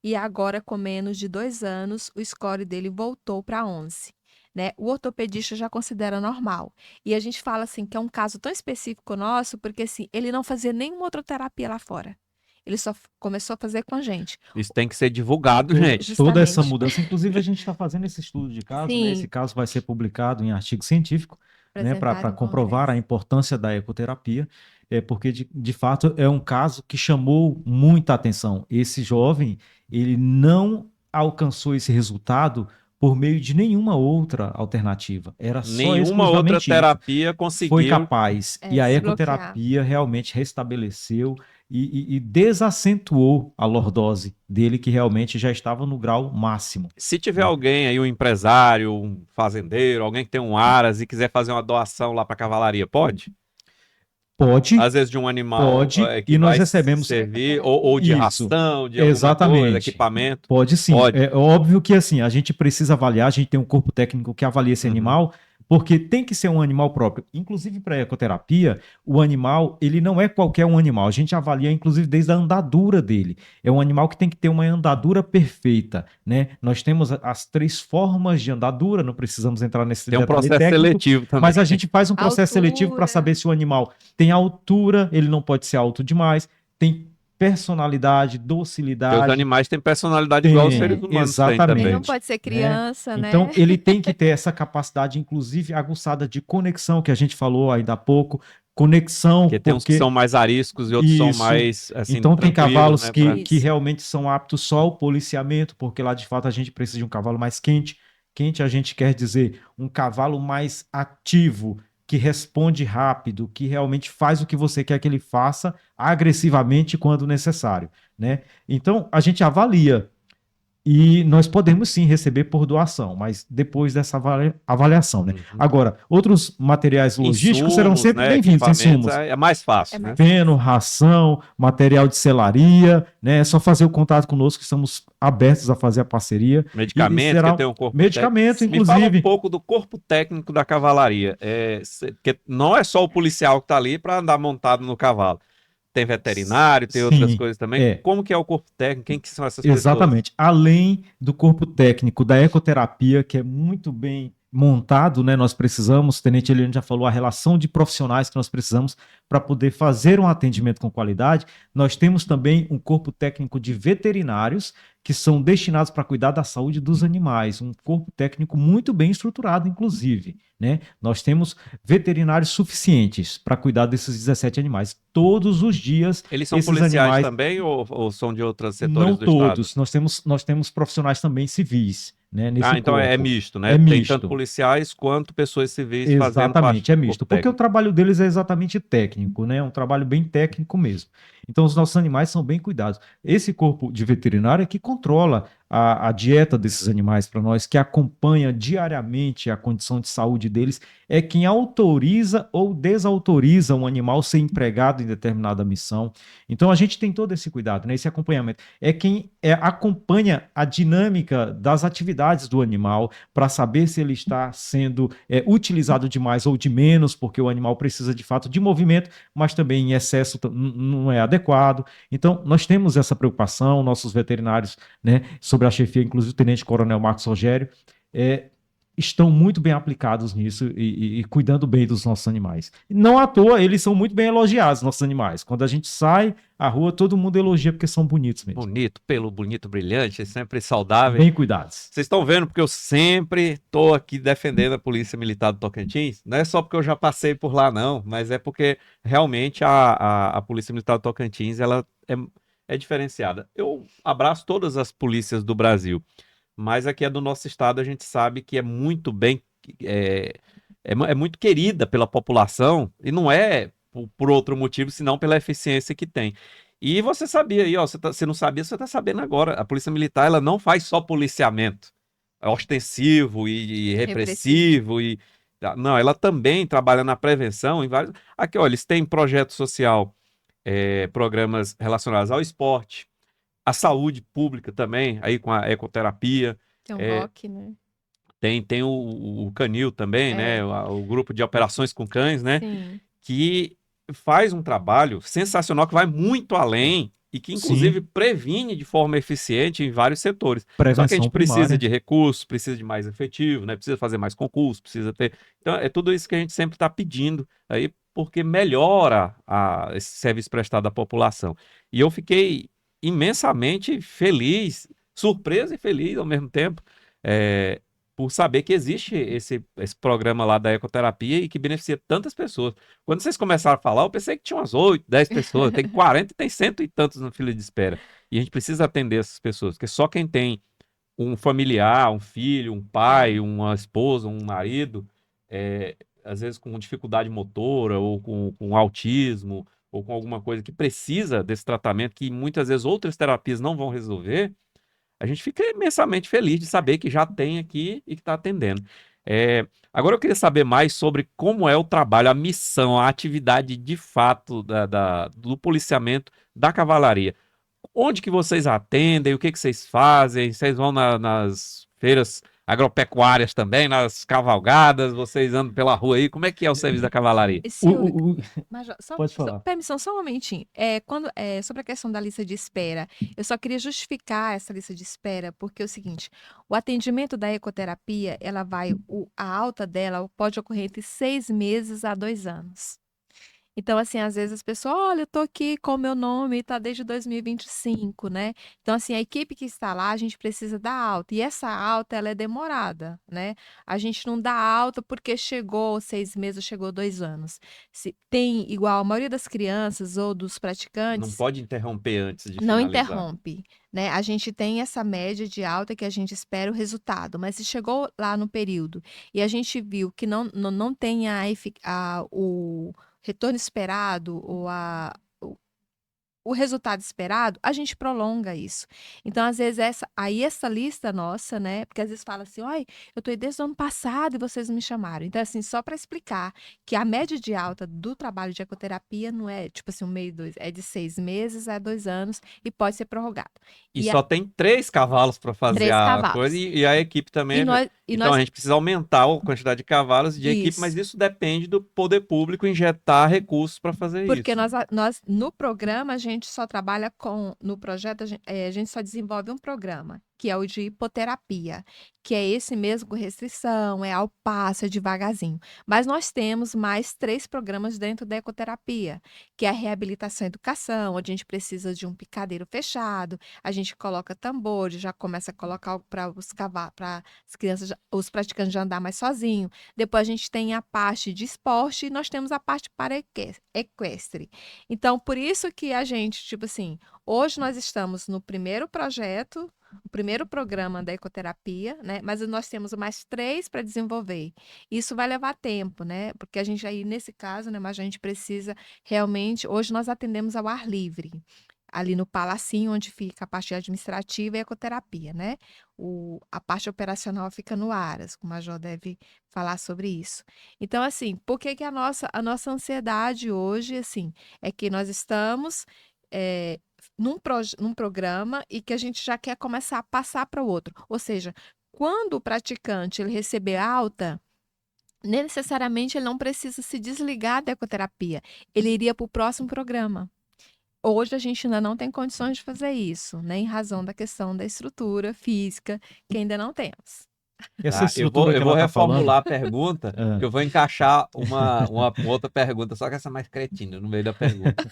E agora, com menos de 2 anos, o score dele voltou para 11. Né? O ortopedista já considera normal. E a gente fala assim que é um caso tão específico nosso, porque assim, ele não fazia nenhuma outra terapia lá fora. Ele só começou a fazer com a gente. Isso tem que ser divulgado, gente. Toda essa Justamente. mudança, inclusive a gente está fazendo esse estudo de caso, né? Esse Sim, caso vai ser publicado em artigo científico, né? Para apresentado em comprovar a congresso. importância da ecoterapia, porque de fato é um caso que chamou muita atenção. Esse jovem, ele não alcançou esse resultado por meio de nenhuma outra alternativa. Era só Nenhuma outra exclusivamente isso. terapia Foi conseguiu. capaz. E a Desbloquear. ecoterapia realmente restabeleceu e desacentuou a lordose dele, que realmente já estava no grau máximo. Se tiver alguém aí, um empresário, um fazendeiro, alguém que tem um aras e quiser fazer uma doação lá para a cavalaria, pode? Pode, Às vezes de um animal pode, que e nós vai recebemos servir, ou de isso. ração, de alguma coisa, Exatamente. equipamento. Pode sim. Pode. É óbvio que assim, a gente precisa avaliar, a gente tem um corpo técnico que avalia esse Uhum. animal, porque tem que ser um animal próprio. Inclusive para a ecoterapia, o animal, ele não é qualquer um animal. A gente avalia inclusive desde a andadura dele. É um animal que tem que ter uma andadura perfeita, né? Nós temos as 3 formas de andadura, não precisamos entrar nesse Tem um detalhe processo técnico, seletivo também. mas a gente faz um processo seletivo para Altura. saber se o animal tem altura, ele não pode ser alto demais, tem personalidade, Porque os docilidade. animais têm personalidade igual os Tem, seres humanos têm exatamente. Ele também. não pode ser criança, né? Então, ele tem que ter essa capacidade, inclusive aguçada de conexão, que a gente falou ainda há pouco. Conexão, Porque tem uns que são mais ariscos e outros são Isso. mais, assim, então tem tranquilos, cavalos né? que Isso. realmente são aptos só ao policiamento, porque lá de fato a gente precisa de um cavalo mais quente. Quente a gente quer dizer um cavalo mais ativo, que responde rápido, que realmente faz o que você quer que ele faça agressivamente quando necessário, né? Então a gente avalia. E nós podemos sim receber por doação, mas depois dessa avaliação, né? Uhum. Agora, outros materiais logísticos serão Insumos, sempre né? bem-vindos, Equipamentos, insumos. é mais fácil, É né? mais- Feno, ração, material de selaria, né? É só fazer o contato conosco, que estamos abertos a fazer a parceria. Medicamento, será que tem um corpo medicamento, técnico. Me fala um inclusive. pouco do corpo técnico da cavalaria. Porque não é só o policial que está ali para andar montado no cavalo. Tem veterinário, tem outras Sim, coisas também. é. Como que é o corpo técnico? Quem que são essas pessoas? Exatamente. Além do corpo técnico da ecoterapia, que é muito bem montado, né? Nós precisamos, o Tenente Eliane já falou, a relação de profissionais que nós precisamos para poder fazer um atendimento com qualidade. Nós temos também um corpo técnico de veterinários que são destinados para cuidar da saúde dos animais, um corpo técnico muito bem estruturado, inclusive, né? Nós temos veterinários suficientes para cuidar desses 17 animais. Todos os dias, Eles são esses policiais animais, também ou são de outros setores não do Estado? todos, nós temos profissionais também civis, né, nesse Então é corpo. misto, né? É Tem misto. tanto policiais quanto pessoas civis fazendo parte Exatamente, é do misto, corpo porque o técnico. trabalho deles é exatamente técnico, né? É um trabalho bem técnico mesmo. Então, os nossos animais são bem cuidados. Esse corpo de veterinário é que controla a dieta desses animais para nós, que acompanha diariamente a condição de saúde deles, é quem autoriza ou desautoriza um animal ser empregado em determinada missão. Então, a gente tem todo esse cuidado, né? Esse acompanhamento. É quem acompanha a dinâmica das atividades do animal para saber se ele está sendo utilizado de mais ou de menos, porque o animal precisa de fato de movimento, mas também em excesso não é adequado. Então, nós temos essa preocupação, nossos veterinários, né, sobre a chefia, inclusive o Tenente Coronel Marcos Rogério, estão muito bem aplicados nisso e cuidando bem dos nossos animais. Não à toa, eles são muito bem elogiados, nossos animais. Quando a gente sai à rua, todo mundo elogia porque são bonitos mesmo. Bonito, pelo bonito, brilhante, sempre saudável. Bem cuidados. Vocês estão vendo porque eu sempre estou aqui defendendo a Polícia Militar do Tocantins. Não é só porque eu já passei por lá, não, mas é porque realmente a Polícia Militar do Tocantins ela é diferenciada. Eu abraço todas as polícias do Brasil, mas aqui é do nosso estado, a gente sabe que é muito bem, é muito querida pela população e não é por outro motivo, senão pela eficiência que tem. E você sabia aí, ó, você não sabia, você está sabendo agora. A Polícia Militar ela não faz só policiamento ostensivo e repressivo não, ela também trabalha na prevenção em vários. Aqui, olha, eles têm projeto social programas relacionados ao esporte, à saúde pública também, aí com a ecoterapia. Tem um É, rock, né? tem o Canil também, né? É, O grupo de operações com cães, né? sim. Que faz um trabalho sensacional, que vai muito além e que, inclusive, Sim, previne de forma eficiente em vários setores. Só que a gente prevenção precisa primária. de recursos, precisa de mais efetivo, né? Precisa fazer mais concursos, precisa ter. Então, é tudo isso que a gente sempre está pedindo aí, porque melhora esse serviço prestado à população. E eu fiquei imensamente feliz, surpreso e feliz ao mesmo tempo. é, por saber que existe esse programa lá da ecoterapia e que beneficia tantas pessoas. Quando vocês começaram a falar, eu pensei que tinha umas 8, 10 pessoas, tem 40 e tem cento e tantos na fila de espera. E a gente precisa atender essas pessoas, porque só quem tem um familiar, um filho, um pai, É. uma esposa, um marido, às vezes com dificuldade motora ou com autismo ou com alguma coisa que precisa desse tratamento que muitas vezes outras terapias não vão resolver, a gente fica imensamente feliz de saber que já tem aqui e que está atendendo. Agora eu queria saber mais sobre como é o trabalho, a missão, a atividade de fato do policiamento da cavalaria. Onde que vocês atendem? O que que vocês fazem? Vocês vão nas feiras agropecuárias também, nas cavalgadas? Vocês andam pela rua aí? Como é que é o serviço da cavalaria? E O, Silvio, o- o- Major, Pode falar. permissão, só um momentinho. Sobre a questão da lista de espera, eu só queria justificar essa lista de espera, porque é o seguinte, o atendimento da ecoterapia, a alta dela pode ocorrer entre 6 meses a 2 anos. Então, assim, às vezes as pessoas, olha, eu tô aqui com o meu nome, tá desde 2025, né? Então, assim, a equipe que está lá, a gente precisa dar alta. E essa alta, ela é demorada, né? A gente não dá alta porque chegou 6 meses, chegou 2 anos. Se tem, igual a maioria das crianças ou dos Não praticantes, pode interromper antes de não finalizar. interrompe, né? A gente tem essa média de alta que a gente espera o resultado, mas se chegou lá no período e a gente viu que não tem o retorno esperado ou o resultado esperado, a gente prolonga isso. Então, às vezes, essa lista nossa, né? Porque às vezes fala assim, olha, eu estou aí desde o ano passado e vocês não me chamaram. Então, assim, só para explicar que a média de alta do trabalho de ecoterapia não é, tipo assim, 1 mês, 2, é de 6 meses a 2 anos e pode ser prorrogado. E E só tem 3 cavalos para fazer três a coisa, cavalos. e a equipe também. E nós, e Então a nós, gente precisa aumentar a quantidade de cavalos e de equipe, mas isso. isso depende do poder público injetar recursos para fazer Porque isso. no programa, a gente só trabalha no projeto, a gente só desenvolve um programa, que é o de hipoterapia, que é esse mesmo com restrição, é ao passo, é devagarzinho. Mas nós temos mais 3 programas dentro da ecoterapia, que é a reabilitação e educação, onde a gente precisa de um picadeiro fechado, a gente coloca tambores, já começa a colocar para as crianças, os praticantes já andar mais sozinhos. Depois a gente tem a parte de esporte e nós temos a parte para equestre. Então, por isso que a gente, tipo assim, hoje nós estamos no primeiro projeto, o primeiro programa da ecoterapia, né? Mas nós temos mais 3 para desenvolver. Isso vai levar tempo, né? Porque a gente aí, nesse caso, né, mas a gente precisa realmente. Hoje nós atendemos ao ar livre, ali no Palacinho, onde fica a parte administrativa e a ecoterapia, né? A parte operacional fica no Aras, o Major deve falar sobre isso. Então, assim, por que que a nossa ansiedade hoje, assim, é que nós estamos num programa e que a gente já quer começar a passar para o outro. Ou seja, quando o praticante ele receber alta, necessariamente ele não precisa se desligar da ecoterapia. Ele iria para o próximo programa. Hoje a gente ainda não tem condições de fazer isso, né, em razão da questão da estrutura física, que ainda não temos. Essa Tá? Eu vou, estrutura que eu ela vou está reformular falando, a pergunta, ah, que eu vou encaixar uma outra pergunta, só que essa é mais cretina, no meio da pergunta.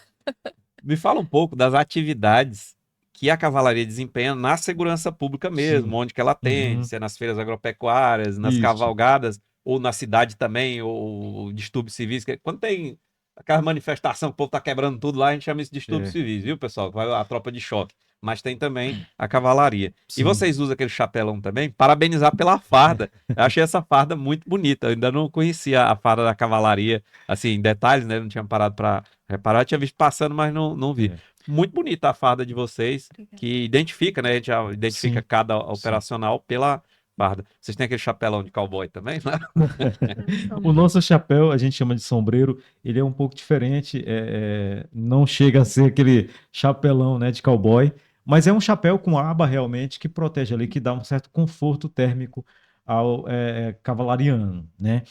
Me fala um pouco das atividades que a cavalaria desempenha na segurança pública mesmo, sim. onde que ela atende, Uhum, se é nas feiras agropecuárias, nas isso. cavalgadas, ou na cidade também, ou distúrbios civis. Quando tem aquela manifestação que o povo tá quebrando tudo lá, a gente chama isso de distúrbios É, civis, viu, pessoal? Vai a tropa de choque. Mas tem também a cavalaria. E sim. vocês usam aquele chapelão também? Parabenizar pela farda. Eu achei essa farda muito bonita. Eu ainda não conhecia a farda da cavalaria, assim, em detalhes, né? Não tinha parado para reparar. Eu tinha visto passando, mas não vi. É, Muito bonita a farda de vocês, Obrigada. que identifica, né? A gente já identifica sim, cada sim. operacional pela farda. Vocês têm aquele chapelão de cowboy também, né? O nosso chapéu, a gente chama de sombreiro, ele é um pouco diferente, não chega a ser aquele chapelão, né, de cowboy, mas é um chapéu com aba realmente que protege ali, que dá um certo conforto térmico ao cavalariano, né?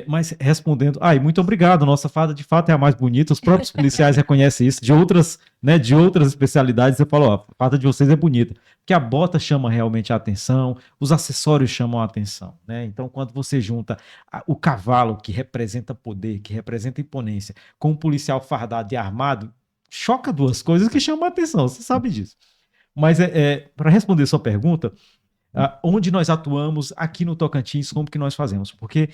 Mas respondendo, e muito obrigado, nossa farda de fato é a mais bonita, os próprios policiais reconhecem isso, de outras, né, de outras especialidades, você falou, ó, a farda de vocês é bonita, porque a bota chama realmente a atenção, os acessórios chamam a atenção, né? Então, quando você junta o cavalo, que representa poder, que representa imponência, com um policial fardado e armado, choca duas coisas que chamam a atenção, você sabe disso. Mas para responder sua pergunta, onde nós atuamos aqui no Tocantins, como que nós fazemos? Porque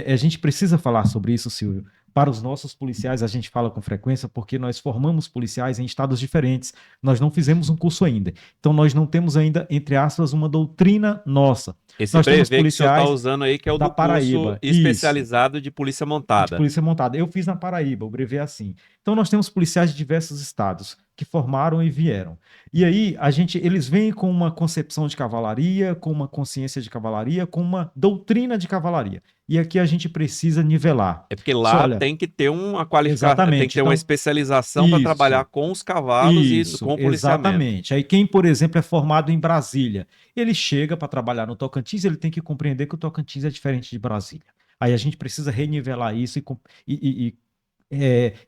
a gente precisa falar sobre isso, Silvio. Para os nossos policiais, a gente fala com frequência porque nós formamos policiais em estados diferentes. Nós não fizemos um curso ainda. Então, nós não temos ainda, entre aspas, uma doutrina nossa. Esse nós temos brevet que o senhor está usando aí, que é o da do Paraíba. curso especializado de polícia De montada. polícia montada. Eu fiz na Paraíba, o brevet é assim. Então, nós temos policiais de diversos estados que formaram e vieram. E aí, eles vêm com uma concepção de cavalaria, com uma consciência de cavalaria, com uma doutrina de cavalaria. E aqui a gente precisa nivelar. É porque lá Olha, tem que ter uma qualificação, exatamente, tem que ter então, uma especialização para isso. trabalhar com os cavalos e com o policiamento. Exatamente. Aí quem, por exemplo, é formado em Brasília, ele chega para trabalhar no Tocantins, ele tem que compreender que o Tocantins é diferente de Brasília. Aí a gente precisa renivelar isso e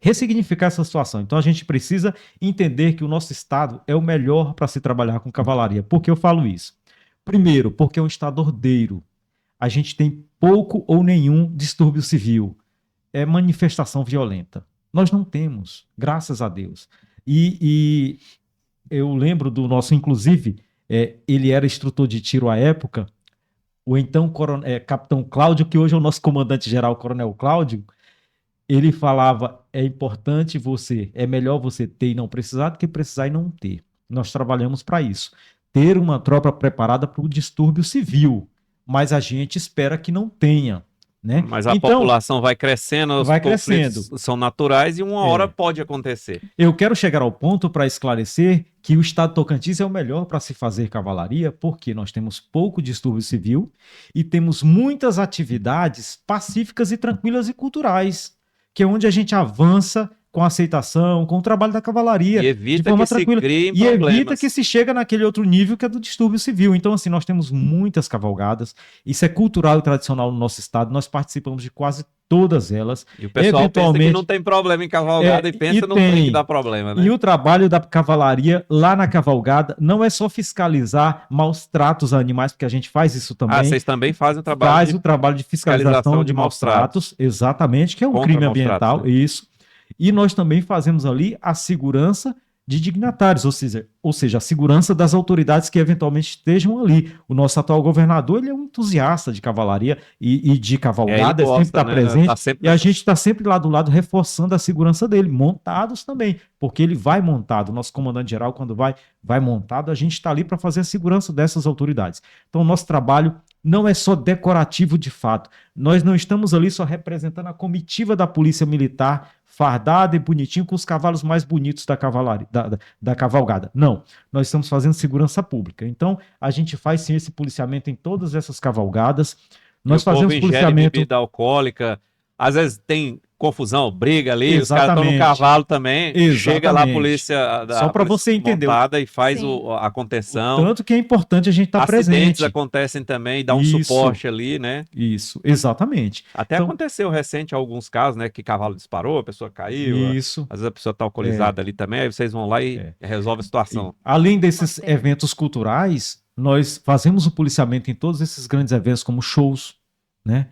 ressignificar essa situação. Então a gente precisa entender que o nosso estado é o melhor para se trabalhar com cavalaria. Por que eu falo isso? Primeiro, porque é um estado ordeiro. A gente tem pouco ou nenhum distúrbio civil. É manifestação violenta. Nós não temos, graças a Deus. E eu lembro do nosso, inclusive, ele era instrutor de tiro à época, o então capitão Cláudio, que hoje é o nosso comandante-geral, coronel Cláudio, ele falava, é melhor você ter e não precisar do que precisar e não ter. Nós trabalhamos para isso. Ter uma tropa preparada para o distúrbio civil, mas a gente espera que não tenha. Né? Mas a população vai crescendo, os conflitos são naturais e uma hora pode acontecer. Eu quero chegar ao ponto para esclarecer que o estado de Tocantins é o melhor para se fazer cavalaria, porque nós temos pouco distúrbio civil e temos muitas atividades pacíficas e tranquilas e culturais, que é onde a gente avança com a aceitação, com o trabalho da cavalaria, e evita de forma que tranquila, se criem e problemas. evita que se chega naquele outro nível que é do distúrbio civil. Então, assim, nós temos muitas cavalgadas, isso é cultural e tradicional no nosso estado, nós participamos de quase todas elas. E o pessoal pensa que não tem problema em cavalgada e pensa que não tem que dar problema, né? E o trabalho da cavalaria lá na cavalgada não é só fiscalizar maus tratos a animais, porque a gente faz isso também. Vocês também fazem o trabalho de fiscalização de maus tratos, exatamente, que é um crime ambiental, né? Isso. E nós também fazemos ali a segurança de dignatários, ou seja, a segurança das autoridades que eventualmente estejam ali. O nosso atual governador, ele é um entusiasta de cavalaria e de cavalgada, ele sempre está presente, e a gente está sempre lá do lado reforçando a segurança dele, montados também, porque ele vai montado, o nosso comandante-geral, quando vai montado, a gente está ali para fazer a segurança dessas autoridades. Então, o nosso trabalho não é só decorativo de fato, nós não estamos ali só representando a comitiva da Polícia Militar, fardado e bonitinho, com os cavalos mais bonitos da cavalaria, da cavalgada. Não, nós estamos fazendo segurança pública. Então, a gente faz sim esse policiamento em todas essas cavalgadas. Nós fazemos policiamento. Bebida alcoólica, às vezes tem confusão, briga ali, os caras estão no cavalo também. Exatamente. Chega lá a polícia só para você entender e faz a contenção. Tanto que é importante a gente estar presente. Acidentes acontecem também, dá um suporte ali, né? Isso, exatamente. Até aconteceu recente alguns casos, né, que cavalo disparou, a pessoa caiu. Isso. Às vezes a pessoa está alcoolizada ali também, aí vocês vão lá e resolve a situação. Além desses eventos culturais, nós fazemos o policiamento em todos esses grandes eventos, como shows, né?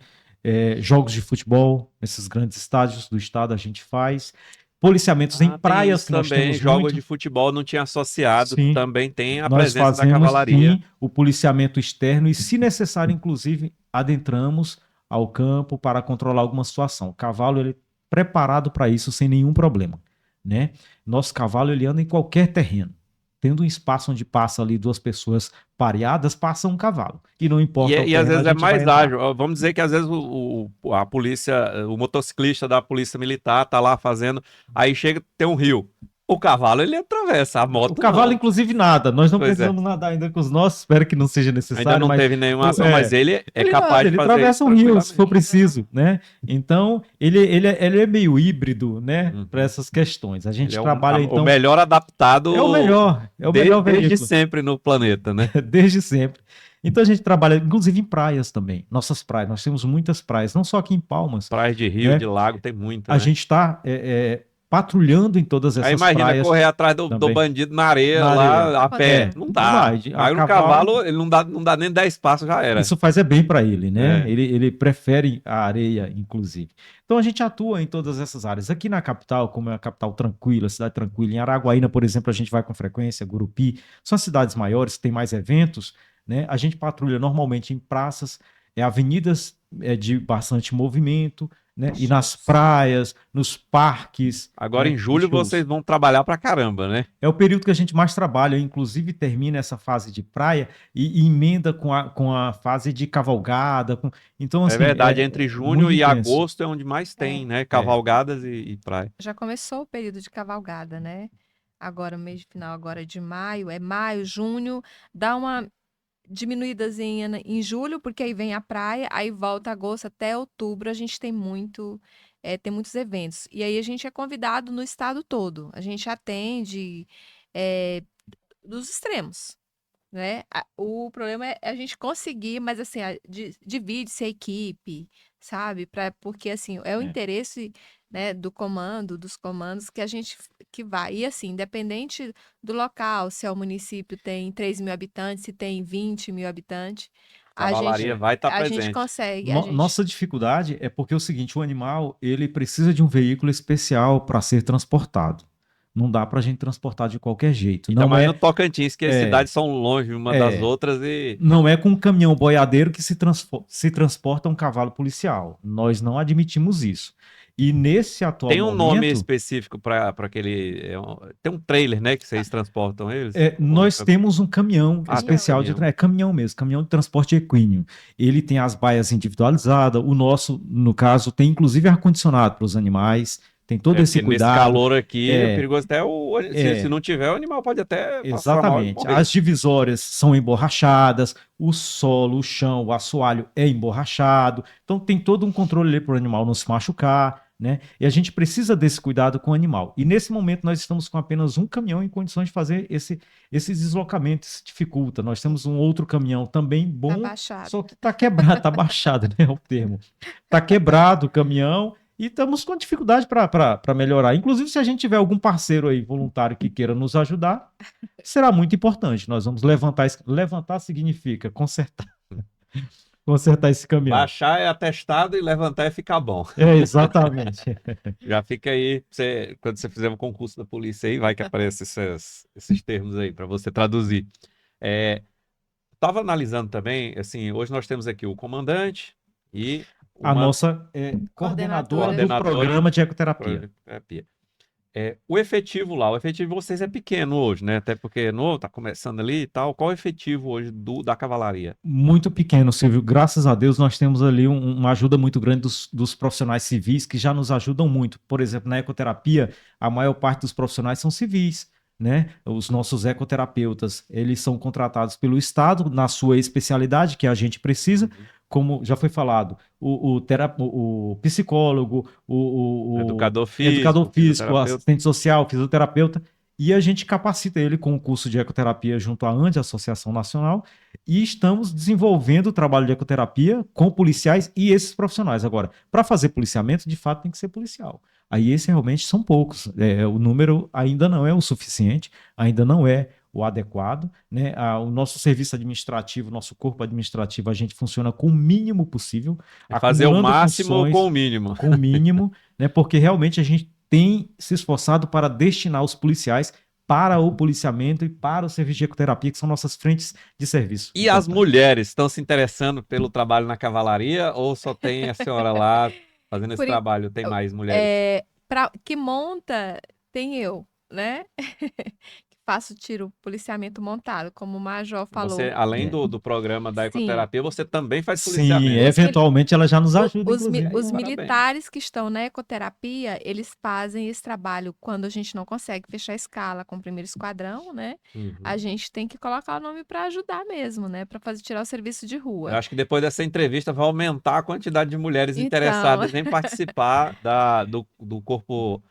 Jogos de futebol, nesses grandes estádios do estado a gente faz, policiamentos em praias que nós temos jogos muito. De futebol não tinha associado, sim. Também tem a nós presença fazemos, da cavalaria. Sim, o policiamento externo e, se necessário, inclusive, adentramos ao campo para controlar alguma situação. O cavalo ele é preparado para isso sem nenhum problema, né? Nosso cavalo ele anda em qualquer terreno. Tendo um espaço onde passa ali duas pessoas pareadas, passa um cavalo. E não importa. E às vezes é mais ágil. Vamos dizer que às vezes a polícia, o motociclista da polícia militar tá lá fazendo, aí chega, tem um rio. O cavalo, ele atravessa, a moto O cavalo, não. inclusive, nada. Nós não Pois é. precisamos nadar ainda com os nossos, espero que não seja Ainda necessário, não mas teve nenhuma ação, é, mas ele é ele capaz nada, de ele fazer atravessa isso um rio se for tranquilamente. preciso, né? Então, ele é meio híbrido, né, para Uhum. essas questões. A Ele gente é trabalha, o então, melhor adaptado é o melhor desde veículo, sempre no planeta, né? desde sempre. Então, a gente trabalha, inclusive, em praias também. Nossas praias, nós temos muitas praias, não só aqui em Palmas, Praias de rio, de né? lago, tem muita, A né? gente está patrulhando em todas Aí essas imagina praias correr atrás do também. bandido na areia Na areia. lá a pé. É. Não Não dá. vai. A Mas no cavalo, cavalo, ele não dá nem 10 passos, já era. isso faz bem para ele, né? É. Ele prefere a areia, inclusive. Então a gente atua em todas essas áreas. Aqui na capital, como é uma capital tranquila, cidade tranquila, em Araguaína, por exemplo, a gente vai com frequência, Gurupi, são cidades maiores, que têm mais eventos, né? A gente patrulha normalmente em praças, avenidas de bastante movimento, né? E nas praias, nos parques, Agora né? em De julho vocês shows. vão trabalhar pra caramba, né? É o período que a gente mais trabalha, inclusive termina essa fase de praia e emenda com a fase de cavalgada. Então, É assim, verdade, entre junho muito e intenso. agosto é onde mais tem, É, né? É. Cavalgadas e praia. já começou o período de cavalgada, né? Agora, o mês de final agora de maio, é maio, junho, dá uma diminuídazinha em julho, porque aí vem a praia, aí volta agosto até outubro, a gente tem muitos eventos. E aí a gente é convidado no estado todo. A gente atende é, dos extremos, né? O problema é a gente conseguir, mas assim, divide-se a equipe, sabe? Porque assim, é o É. interesse, né, dos comandos que a gente que vai. E assim, independente do local, se é o município tem 3.000 habitantes, se tem 20.000 habitantes, a gente, Cavalaria vai estar a gente presente. consegue, a gente. Nossa dificuldade é porque é o seguinte, o animal ele precisa de um veículo especial para ser transportado. Não dá para a gente transportar de qualquer jeito. Ainda Não mais no é, Tocantins, que as é, cidades são longe uma das é, outras e não é com um caminhão boiadeiro que se transporta um cavalo policial. Nós não admitimos isso. E nesse atual tem um nome momento, específico para aquele. Tem um trailer, né? Que vocês transportam eles? nós temos um caminhão Caminhão. especial Caminhão. é caminhão mesmo, caminhão de transporte equino. Ele tem as baias individualizadas, o nosso, no caso, tem inclusive ar-condicionado para os animais, tem todo esse Porque nesse cuidado. calor aqui, é É, perigoso até se é, não tiver, o animal pode até passar mal e exatamente. morrer. As divisórias são emborrachadas, o solo, o chão, o assoalho é emborrachado. Então tem todo um controle ali para o animal não se machucar, né? E a gente precisa desse cuidado com o animal. E nesse momento nós estamos com apenas um caminhão em condições de fazer esse deslocamento, isso dificulta. Nós temos um outro caminhão também Tá bom, baixado. só que está quebrado, está baixado, né? É o termo. Está quebrado o caminhão. E estamos com dificuldade para melhorar. Inclusive, se a gente tiver algum parceiro aí voluntário que queira nos ajudar, será muito importante. Nós vamos levantar. Levantar significa consertar. Consertar esse caminhão. Baixar é atestado e levantar é ficar bom. É, exatamente. Já fica aí, quando você fizer um concurso da polícia aí, vai que aparece esses termos aí para você traduzir. Estava analisando também, assim, hoje nós temos aqui o comandante e A uma nossa coordenadora do Coordenadora. programa de ecoterapia. terapia. O efetivo lá, o efetivo de vocês é pequeno hoje, né? Até porque tá começando ali e tal. Qual é o efetivo hoje da cavalaria? Muito pequeno, Silvio. Graças a Deus, nós temos ali uma ajuda muito grande dos profissionais civis que já nos ajudam muito. Por exemplo, na ecoterapia, a maior parte dos profissionais são civis, né? Os nossos ecoterapeutas, eles são contratados pelo Estado na sua especialidade, que a gente precisa, como já foi falado, o psicólogo, o Educador educador físico, físico, o fisioterapeuta. assistente social, fisioterapeuta, e a gente capacita ele com o curso de ecoterapia junto à ANDE, Associação Nacional, e estamos desenvolvendo o trabalho de ecoterapia com policiais e esses profissionais. Agora, para fazer policiamento, de fato, tem que ser policial. Aí esses realmente são poucos. O número ainda não é o suficiente, ainda não é o adequado, né? O nosso serviço administrativo, nosso corpo administrativo, a gente funciona com o mínimo possível, Fazer o acumulando máximo funções com o mínimo. com o mínimo, né? Porque realmente a gente tem se esforçado para destinar os policiais para o policiamento e para o serviço de ecoterapia, que são nossas frentes de serviço. E as mulheres estão se interessando pelo trabalho na cavalaria ou só tem a senhora lá fazendo esse Por en- trabalho? Tem mais mulheres? Que monta, tem eu, né? Que faço tiro policiamento montado, como o Major falou. Você, além É. do programa da Sim. ecoterapia, você também faz Sim, policiamento. eventualmente ela já nos ajuda, Os inclusive. Parabéns. militares que estão na ecoterapia, eles fazem esse trabalho quando a gente não consegue fechar a escala com o primeiro esquadrão, né? Uhum. A gente tem que colocar o nome para ajudar mesmo, né? Para fazer tirar o serviço de Eu rua. acho que depois dessa entrevista vai aumentar a quantidade de mulheres Então, interessadas em participar do corpo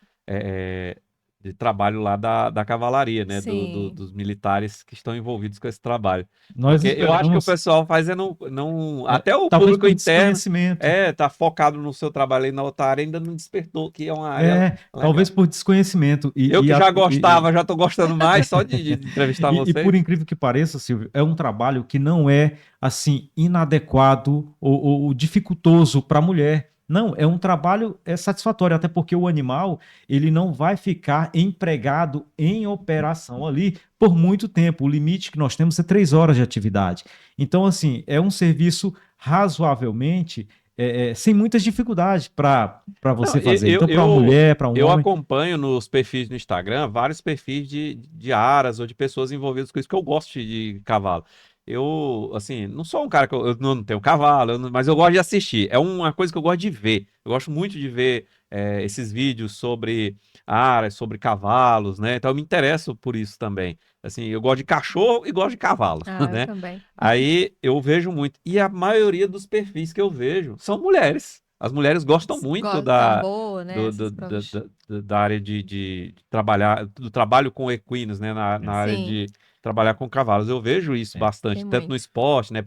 de trabalho lá da cavalaria, né? sim. Dos militares que estão envolvidos com esse trabalho. Nós Porque eu acho que o esperamos, pessoal faz até o talvez público por interno desconhecimento. tá focado no seu trabalho aí na outra área, ainda não despertou que é uma área legal. Talvez por desconhecimento. Eu que já gostava, já tô gostando mais só de entrevistar E por vocês. incrível que pareça, Silvio, é um trabalho que não é assim inadequado ou dificultoso para a mulher. Não, é um trabalho satisfatório, até porque o animal ele não vai ficar empregado em operação ali por muito tempo. O limite que nós temos é 3 horas de atividade. Então, assim, é um serviço razoavelmente sem muitas dificuldades para você Não, fazer. Então, para uma mulher, para um eu homem. acompanho nos perfis no Instagram vários perfis de aras ou de pessoas envolvidas com isso, que eu gosto de cavalo. Eu, assim, não sou um cara que eu não tenho cavalo, mas eu gosto de assistir. É uma coisa que eu gosto de ver. Eu gosto muito de ver esses vídeos sobre aras, sobre cavalos, né? Então eu me interesso por isso também. Assim, eu gosto de cachorro e gosto de cavalo, Eu né? também. Aí eu vejo muito. E a maioria dos perfis que eu vejo são mulheres. As mulheres gostam muito Tambor, né? da área de trabalhar, do trabalho com equinos, né? Na área Sim. de trabalhar com cavalos. Eu vejo isso bastante, Tem tanto no muito. esporte, né?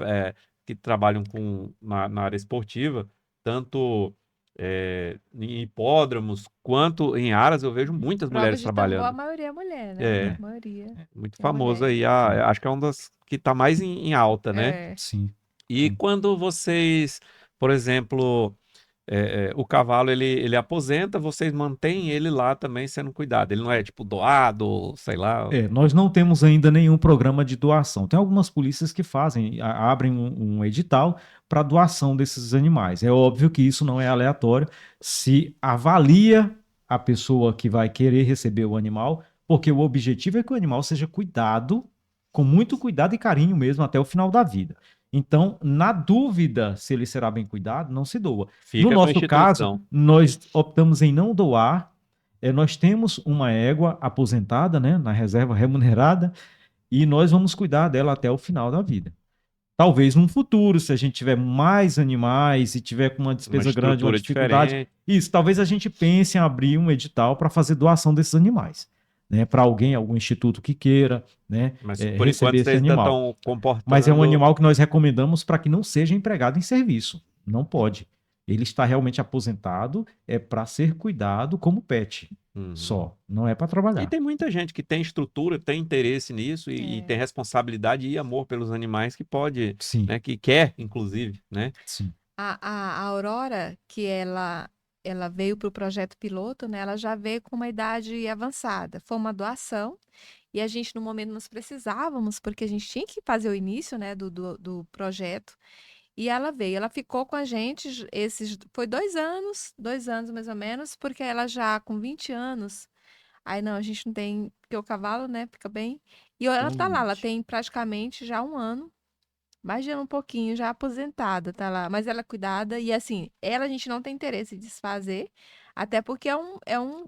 Que trabalham na área esportiva, tanto em hipódromos, quanto em aras, eu vejo muitas Prova mulheres de tambor, a trabalhando. maioria é mulher, né? É, A maioria muito é famoso mulher. aí. Acho que é uma das que está mais em alta, né? É. Sim. E quando vocês, por exemplo, o cavalo ele aposenta, vocês mantêm ele lá também sendo cuidado. Ele não é tipo doado, sei lá. Nós não temos ainda nenhum programa de doação. Tem algumas polícias que fazem, abrem um edital para doação desses animais. É óbvio que isso não é aleatório. Se avalia a pessoa que vai querer receber o animal, porque o objetivo é que o animal seja cuidado, com muito cuidado e carinho mesmo, até o final da vida. Então, na dúvida se ele será bem cuidado, não se doa. No Fica com a nosso caso, instituição. nós optamos em não doar. Nós temos uma égua aposentada, né, na reserva remunerada, e nós vamos cuidar dela até o final da vida. Talvez num futuro, se a gente tiver mais animais e tiver com uma Uma despesa grande, uma estrutura dificuldade, diferente. isso, talvez a gente pense em abrir um edital para fazer doação desses animais, né, para alguém, algum instituto que queira, né, Mas por enquanto receber esse vocês ainda animal. estão comportando. Mas é um animal que nós recomendamos para que não seja empregado em serviço. Não pode. Ele está realmente aposentado, é para ser cuidado como pet. Uhum. Só. Não é para E trabalhar. tem muita gente que tem estrutura, tem interesse nisso e É. tem responsabilidade e amor pelos animais que pode, Sim, né, que quer, inclusive, né? sim. A Aurora, que ela veio para o projeto piloto, né? Ela já veio com uma idade avançada. Foi uma doação. E a gente, no momento, nós precisávamos, porque a gente tinha que fazer o início, né, do projeto. E ela veio, ela ficou com a gente foi 2 anos mais ou menos, porque ela já com 20 anos, aí não, a gente não tem, porque o cavalo, né, fica bem. E ela tá lá, ela limite. tem praticamente já 1 ano, mais de um pouquinho, já aposentada, tá lá. Mas ela é cuidada e assim, ela a gente não tem interesse em desfazer, até porque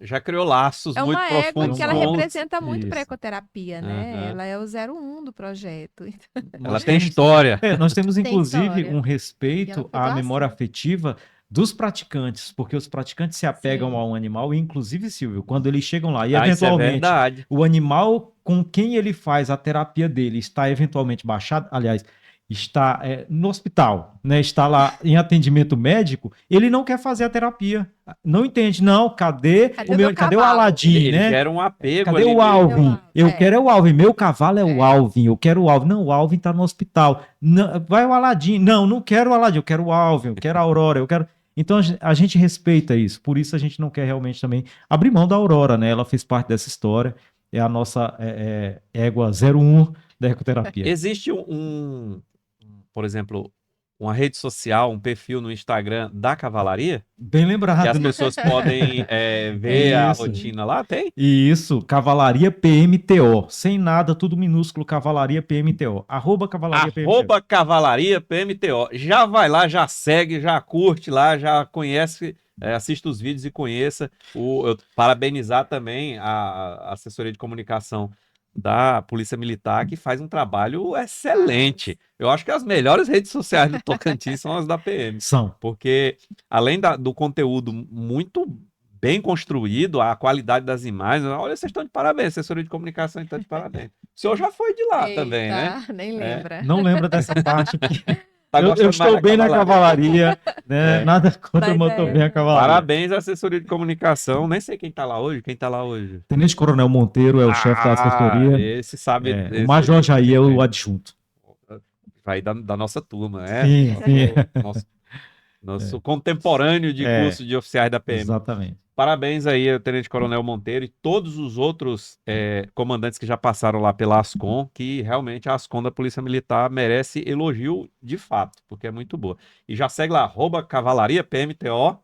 Já criou laços é muito uma égua profundos que ela com os. representa muito para Isso. ecoterapia, né? Aham. Ela é o 01 do projeto. Ela Nós tem temos, história. nós temos, Tem inclusive, história. um E ela respeito foi à memória doação. afetiva dos praticantes, porque os praticantes se apegam Sim. a um animal, e inclusive, Silvio, quando eles chegam lá e Isso é eventualmente verdade. o animal com quem ele faz a terapia dele está eventualmente baixado, aliás, está no hospital, né, está lá em atendimento médico, ele não quer fazer a terapia. Não entende, não, cadê Cadê o meu cadê o cavalo? Aladim, Ele né? gera um apego Cadê ali o Alvin? Eu É. quero é o Alvin. Meu cavalo é o É. Alvin. Eu quero o Alvin. Não, o Alvin tá no hospital. Não, vai o Aladim. Não, não quero o Aladim. Eu quero o Alvin. Eu quero a Aurora. Eu quero. Então a gente respeita isso. Por isso a gente não quer realmente também abrir mão da Aurora, né? Ela fez parte dessa história. É a nossa égua 01 da ecoterapia. Existe por exemplo, uma rede social, um perfil no Instagram da Cavalaria? Bem Que lembrado. as pessoas podem ver a Isso. rotina lá? Tem? Isso, Cavalaria PMTO, sem nada, tudo minúsculo, Cavalaria PMTO, @Cavalaria PMTO. @Cavalaria PMTO. Já vai lá, já segue, já curte lá, já conhece, assista os vídeos e conheça. Eu parabenizar também a assessoria de comunicação da Polícia Militar, que faz um trabalho excelente. Eu acho que as melhores redes sociais do Tocantins são as da PM, São. porque além do conteúdo muito bem construído, a qualidade das imagens, olha, vocês estão de parabéns, assessoria de comunicação está de parabéns. O senhor já foi de lá também, né? Eita, nem lembra. Não lembra dessa parte, porque Tá eu gostando mais estou da bem na Cavalaria? Cavalaria, né? É. Nada contra, Mas mas estou é. bem na Cavalaria. Parabéns à assessoria de comunicação. Nem sei quem tá lá hoje. Quem tá lá hoje? Tenente Coronel Monteiro é o chefe da assessoria, Esse sabe. o Major Jair é o adjunto. Vai da nossa turma, Sim, sim. Nosso contemporâneo de curso de oficiais da PM. Exatamente. Parabéns aí ao Tenente Coronel Monteiro e todos os outros comandantes que já passaram lá pela Ascom, que realmente a Ascom da Polícia Militar merece elogio de fato, porque é muito boa. E já segue lá, @Cavalaria PMTO,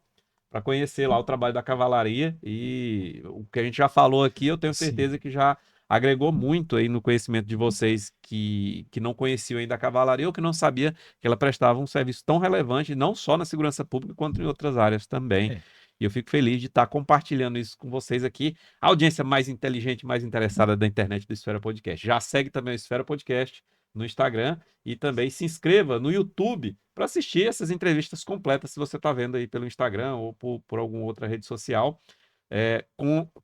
para conhecer lá o trabalho da Cavalaria, e o que a gente já falou aqui, eu tenho certeza que já agregou muito aí no conhecimento de vocês que não conheciam ainda a Cavalaria ou que não sabia que ela prestava um serviço tão relevante, não só na segurança pública, quanto em outras áreas também. E eu fico feliz de estar compartilhando isso com vocês aqui. A audiência mais inteligente, mais interessada da internet do Esfera Podcast. Já segue também o Esfera Podcast no Instagram e também se inscreva no YouTube para assistir essas entrevistas completas, se você está vendo aí pelo Instagram ou por alguma outra rede social.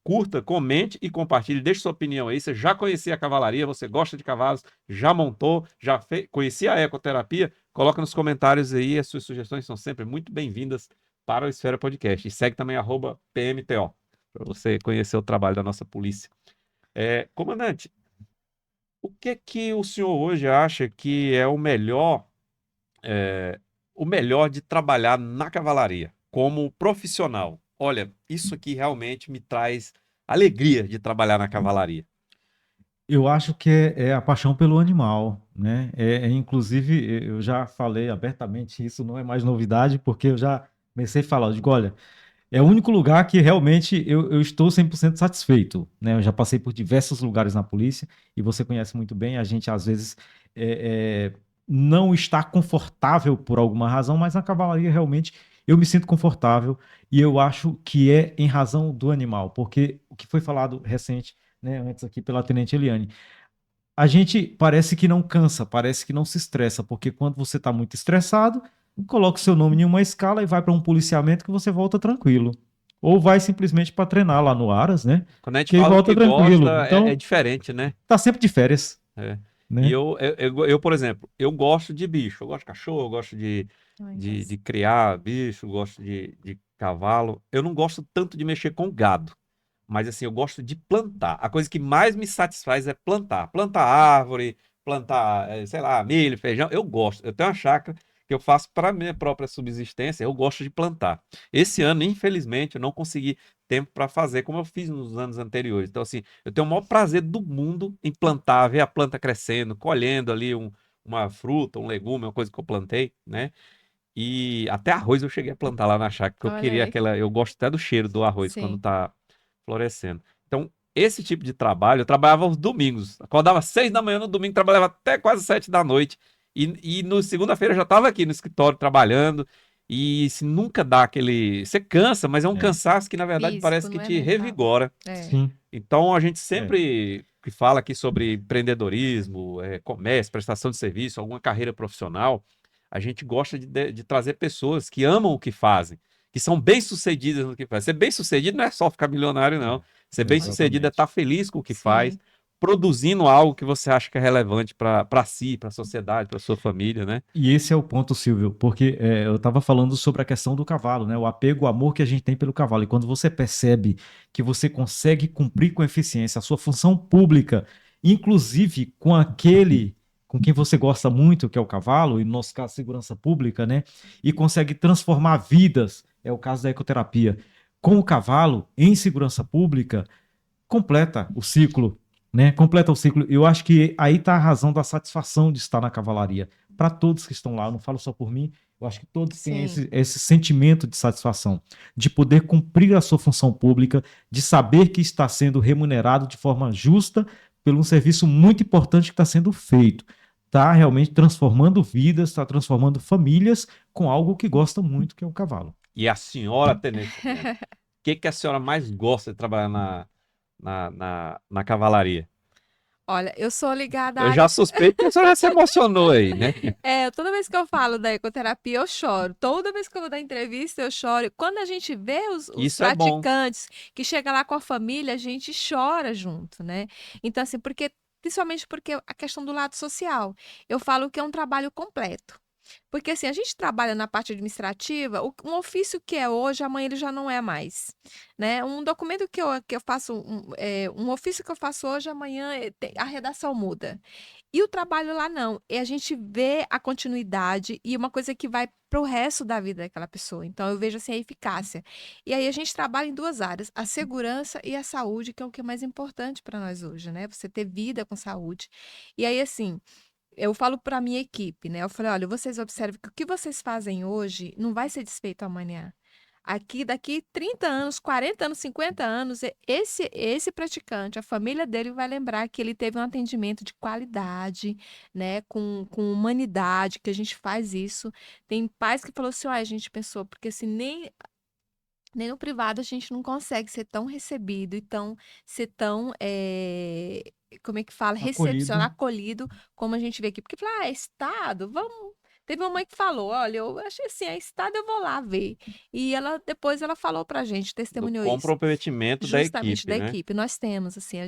Curta, comente e compartilhe, deixe sua opinião aí. Você já conhecia a Cavalaria, você gosta de cavalos, já montou, conhecia a ecoterapia? Coloca nos comentários aí, as suas sugestões são sempre muito bem-vindas para o Esfera Podcast. E segue também @PMTO, para você conhecer o trabalho da nossa polícia. Comandante, o que o senhor hoje acha que é o melhor de trabalhar na Cavalaria, como profissional? Olha, isso aqui realmente me traz alegria de trabalhar na Cavalaria. Eu acho que é a paixão pelo animal, né? Inclusive, eu já falei abertamente, isso não é mais novidade, porque eu já comecei a falar, eu digo, olha, é o único lugar que realmente eu estou 100% satisfeito, né? Eu já passei por diversos lugares na polícia, e você conhece muito bem, a gente às vezes não está confortável por alguma razão, mas na Cavalaria realmente eu me sinto confortável, e eu acho que é em razão do animal, porque o que foi falado recente, né, antes aqui pela Tenente Eliane, a gente parece que não cansa, parece que não se estressa, porque quando você está muito estressado, coloca o seu nome em uma escala e vai para um policiamento que você volta tranquilo. Ou vai simplesmente para treinar lá no Aras, né? Quando a gente Que fala volta que tranquilo. gosta, Então, é diferente, né? tá sempre de férias, né? E eu, por exemplo, eu gosto de bicho, eu gosto de cachorro, eu gosto de criar bicho, eu gosto de cavalo. Eu não gosto tanto de mexer com gado, mas assim, eu gosto de plantar. A coisa que mais me satisfaz é plantar. Plantar árvore, plantar, sei lá, milho, feijão. Eu gosto. Eu tenho uma chácara que eu faço para minha própria subsistência, eu gosto de plantar. Esse ano, infelizmente, eu não consegui tempo para fazer como eu fiz nos anos anteriores. Então, assim, eu tenho o maior prazer do mundo em plantar, ver a planta crescendo, colhendo ali uma fruta, um legume, uma coisa que eu plantei, né? E até arroz eu cheguei a plantar lá na chácara, porque eu Olha queria aí. aquela. Eu gosto até do cheiro do arroz quando Sim. tá florescendo. Então, esse tipo de trabalho, eu trabalhava aos domingos. Acordava às 6 da manhã no domingo, trabalhava até quase 7 da noite. E no segunda-feira eu já estava aqui no escritório trabalhando. E se nunca dá aquele. Você cansa, mas é um cansaço que, na verdade, Físico, parece que não é te mental. revigora. Sim. Então, a gente sempre que fala aqui sobre empreendedorismo, comércio, prestação de serviço, alguma carreira profissional, a gente gosta de trazer pessoas que amam o que fazem, que são bem-sucedidas no que fazem. Ser bem-sucedido não é só ficar milionário, não. Ser bem-sucedido é estar feliz com o que faz, Sim. produzindo algo que você acha que é relevante para si, para a sociedade, para sua família, né? E esse é o ponto, Silvio, porque eu estava falando sobre a questão do cavalo, né? O apego, o amor que a gente tem pelo cavalo. E quando você percebe que você consegue cumprir com eficiência a sua função pública, inclusive com aquele com quem você gosta muito, que é o cavalo, e no nosso caso, segurança pública, né? E consegue transformar vidas, é o caso da ecoterapia, com o cavalo em segurança pública, completa o ciclo, né? Completa o ciclo. Eu acho que aí está a razão da satisfação de estar na cavalaria. para todos que estão lá, eu não falo só por mim, eu acho que todos têm Sim. esse sentimento de satisfação, de poder cumprir a sua função pública, de saber que está sendo remunerado de forma justa por um serviço muito importante que está sendo feito. Está realmente transformando vidas, está transformando famílias com algo que gosta muito, que é o cavalo. E a senhora, Tenente, o que a senhora mais gosta de trabalhar na cavalaria? Olha, eu sou ligada à Eu área. já suspeito que a senhora se emocionou aí, né? Toda vez que eu falo da ecoterapia, eu choro. Toda vez que eu vou dar entrevista, eu choro. Quando a gente vê os Isso é bom. praticantes que chegam lá com a família, a gente chora junto, né? Então, assim, principalmente porque a questão do lado social. Eu falo que é um trabalho completo. Porque assim, a gente trabalha na parte administrativa, um ofício que é hoje, amanhã ele já não é mais, né? Um documento que eu faço, um ofício que eu faço hoje, amanhã a redação muda. E o trabalho lá não, a gente vê a continuidade e uma coisa que vai para o resto da vida daquela pessoa. Então eu vejo assim a eficácia. E aí a gente trabalha em duas áreas, a segurança e a saúde, que é o que é mais importante para nós hoje, né? Você ter vida com saúde. E aí assim, eu falo para minha equipe, né? Eu falei, olha, vocês observem que o que vocês fazem hoje não vai ser desfeito amanhã. Aqui, daqui 30 anos, 40 anos, 50 anos, esse praticante, a família dele vai lembrar que ele teve um atendimento de qualidade, né? Com humanidade, que a gente faz isso. Tem pais que falou assim, a gente pensou, porque assim, nem no privado a gente não consegue ser tão recebido e ser tão, como é que fala? Recepcionar, acolhido, como a gente vê aqui. Porque fala, é Estado, vamos. Teve uma mãe que falou, olha, eu achei assim, é Estado, eu vou lá ver. E depois ela falou pra gente, Do testemunhou isso. comprometimento da Justamente equipe, da né? equipe. Nós temos, assim,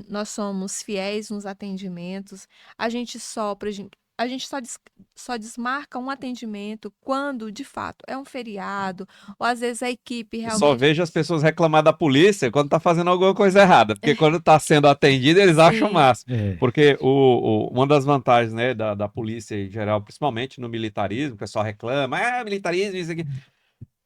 nós somos fiéis nos atendimentos, a gente a gente só desmarca um atendimento quando, de fato, é um feriado, ou às vezes a equipe Eu só realmente. vejo as pessoas reclamar da polícia quando tá fazendo alguma coisa errada, porque quando tá sendo atendido, eles acham o Sim. máximo. É. Porque uma das vantagens, né, da polícia em geral, principalmente no militarismo, o pessoal reclama, militarismo, isso aqui.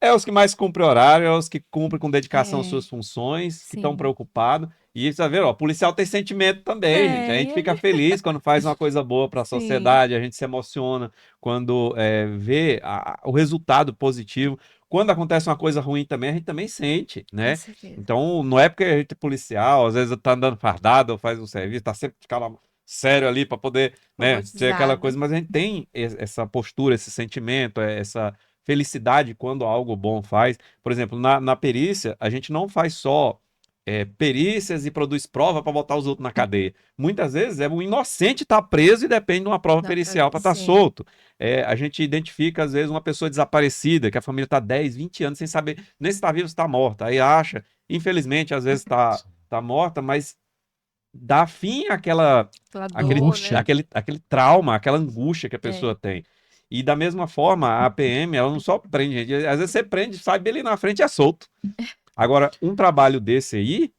É os que mais cumprem horário, é os que cumprem com dedicação as suas funções, que estão Sim. preocupados. E isso, tá vendo? O policial tem sentimento também, gente. A gente fica feliz quando faz uma coisa boa para a Sim. sociedade, a gente se emociona quando vê o resultado positivo. Quando acontece uma coisa ruim também, a gente também sente, né? Com certeza. Então, não é porque a gente é policial, às vezes tá andando fardado ou faz um serviço, tá sempre de cara sério ali para poder, né, ser aquela Robotizado. coisa, mas a gente tem essa postura, esse sentimento, essa felicidade quando algo bom faz. Por exemplo, na perícia, a gente não faz só perícias e produz prova para botar os outros na cadeia. Muitas vezes o inocente está preso e depende de uma prova pericial para estar Sim. solto. A gente identifica, às vezes, uma pessoa desaparecida, que a família está 10, 20 anos sem saber nem se está viva ou se está morta. Aí acha, infelizmente, às vezes está morta, mas dá fim àquela Aquela dor, né? aquele trauma, aquela angústia que a pessoa tem. E da mesma forma, a APM, ela não só prende, gente. Às vezes você prende, sabe, ali na frente é solto. Agora, um trabalho desse aí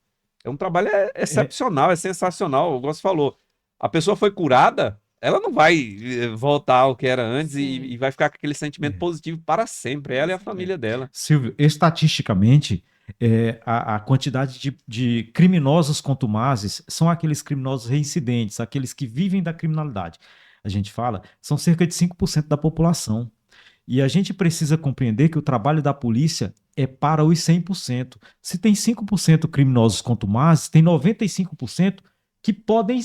é um trabalho excepcional, é sensacional. O Gosto falou, a pessoa foi curada, ela não vai voltar ao que era antes e vai ficar com aquele sentimento positivo para sempre, ela e a família dela. Silvio, estatisticamente, a quantidade de criminosos contumazes são aqueles criminosos reincidentes, aqueles que vivem da criminalidade. A gente fala, são cerca de 5% da população. E a gente precisa compreender que o trabalho da polícia é para os 100%. Se tem 5% criminosos contumazes, tem 95% que podem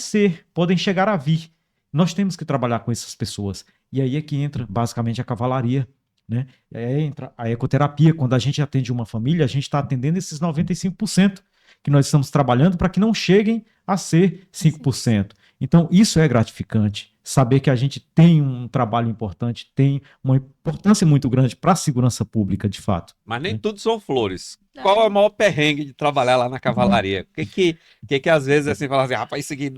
chegar a vir. Nós temos que trabalhar com essas pessoas. E aí é que entra basicamente a cavalaria, né? Aí entra a ecoterapia. Quando a gente atende uma família, a gente está atendendo esses 95% que nós estamos trabalhando para que não cheguem a ser 5%. Então, isso é gratificante. Saber que a gente tem um trabalho importante, tem uma importância muito grande para a segurança pública, de fato. Mas nem tudo são flores. Qual é o maior perrengue de trabalhar lá na cavalaria? O que às vezes assim, fala assim, rapaz, isso aqui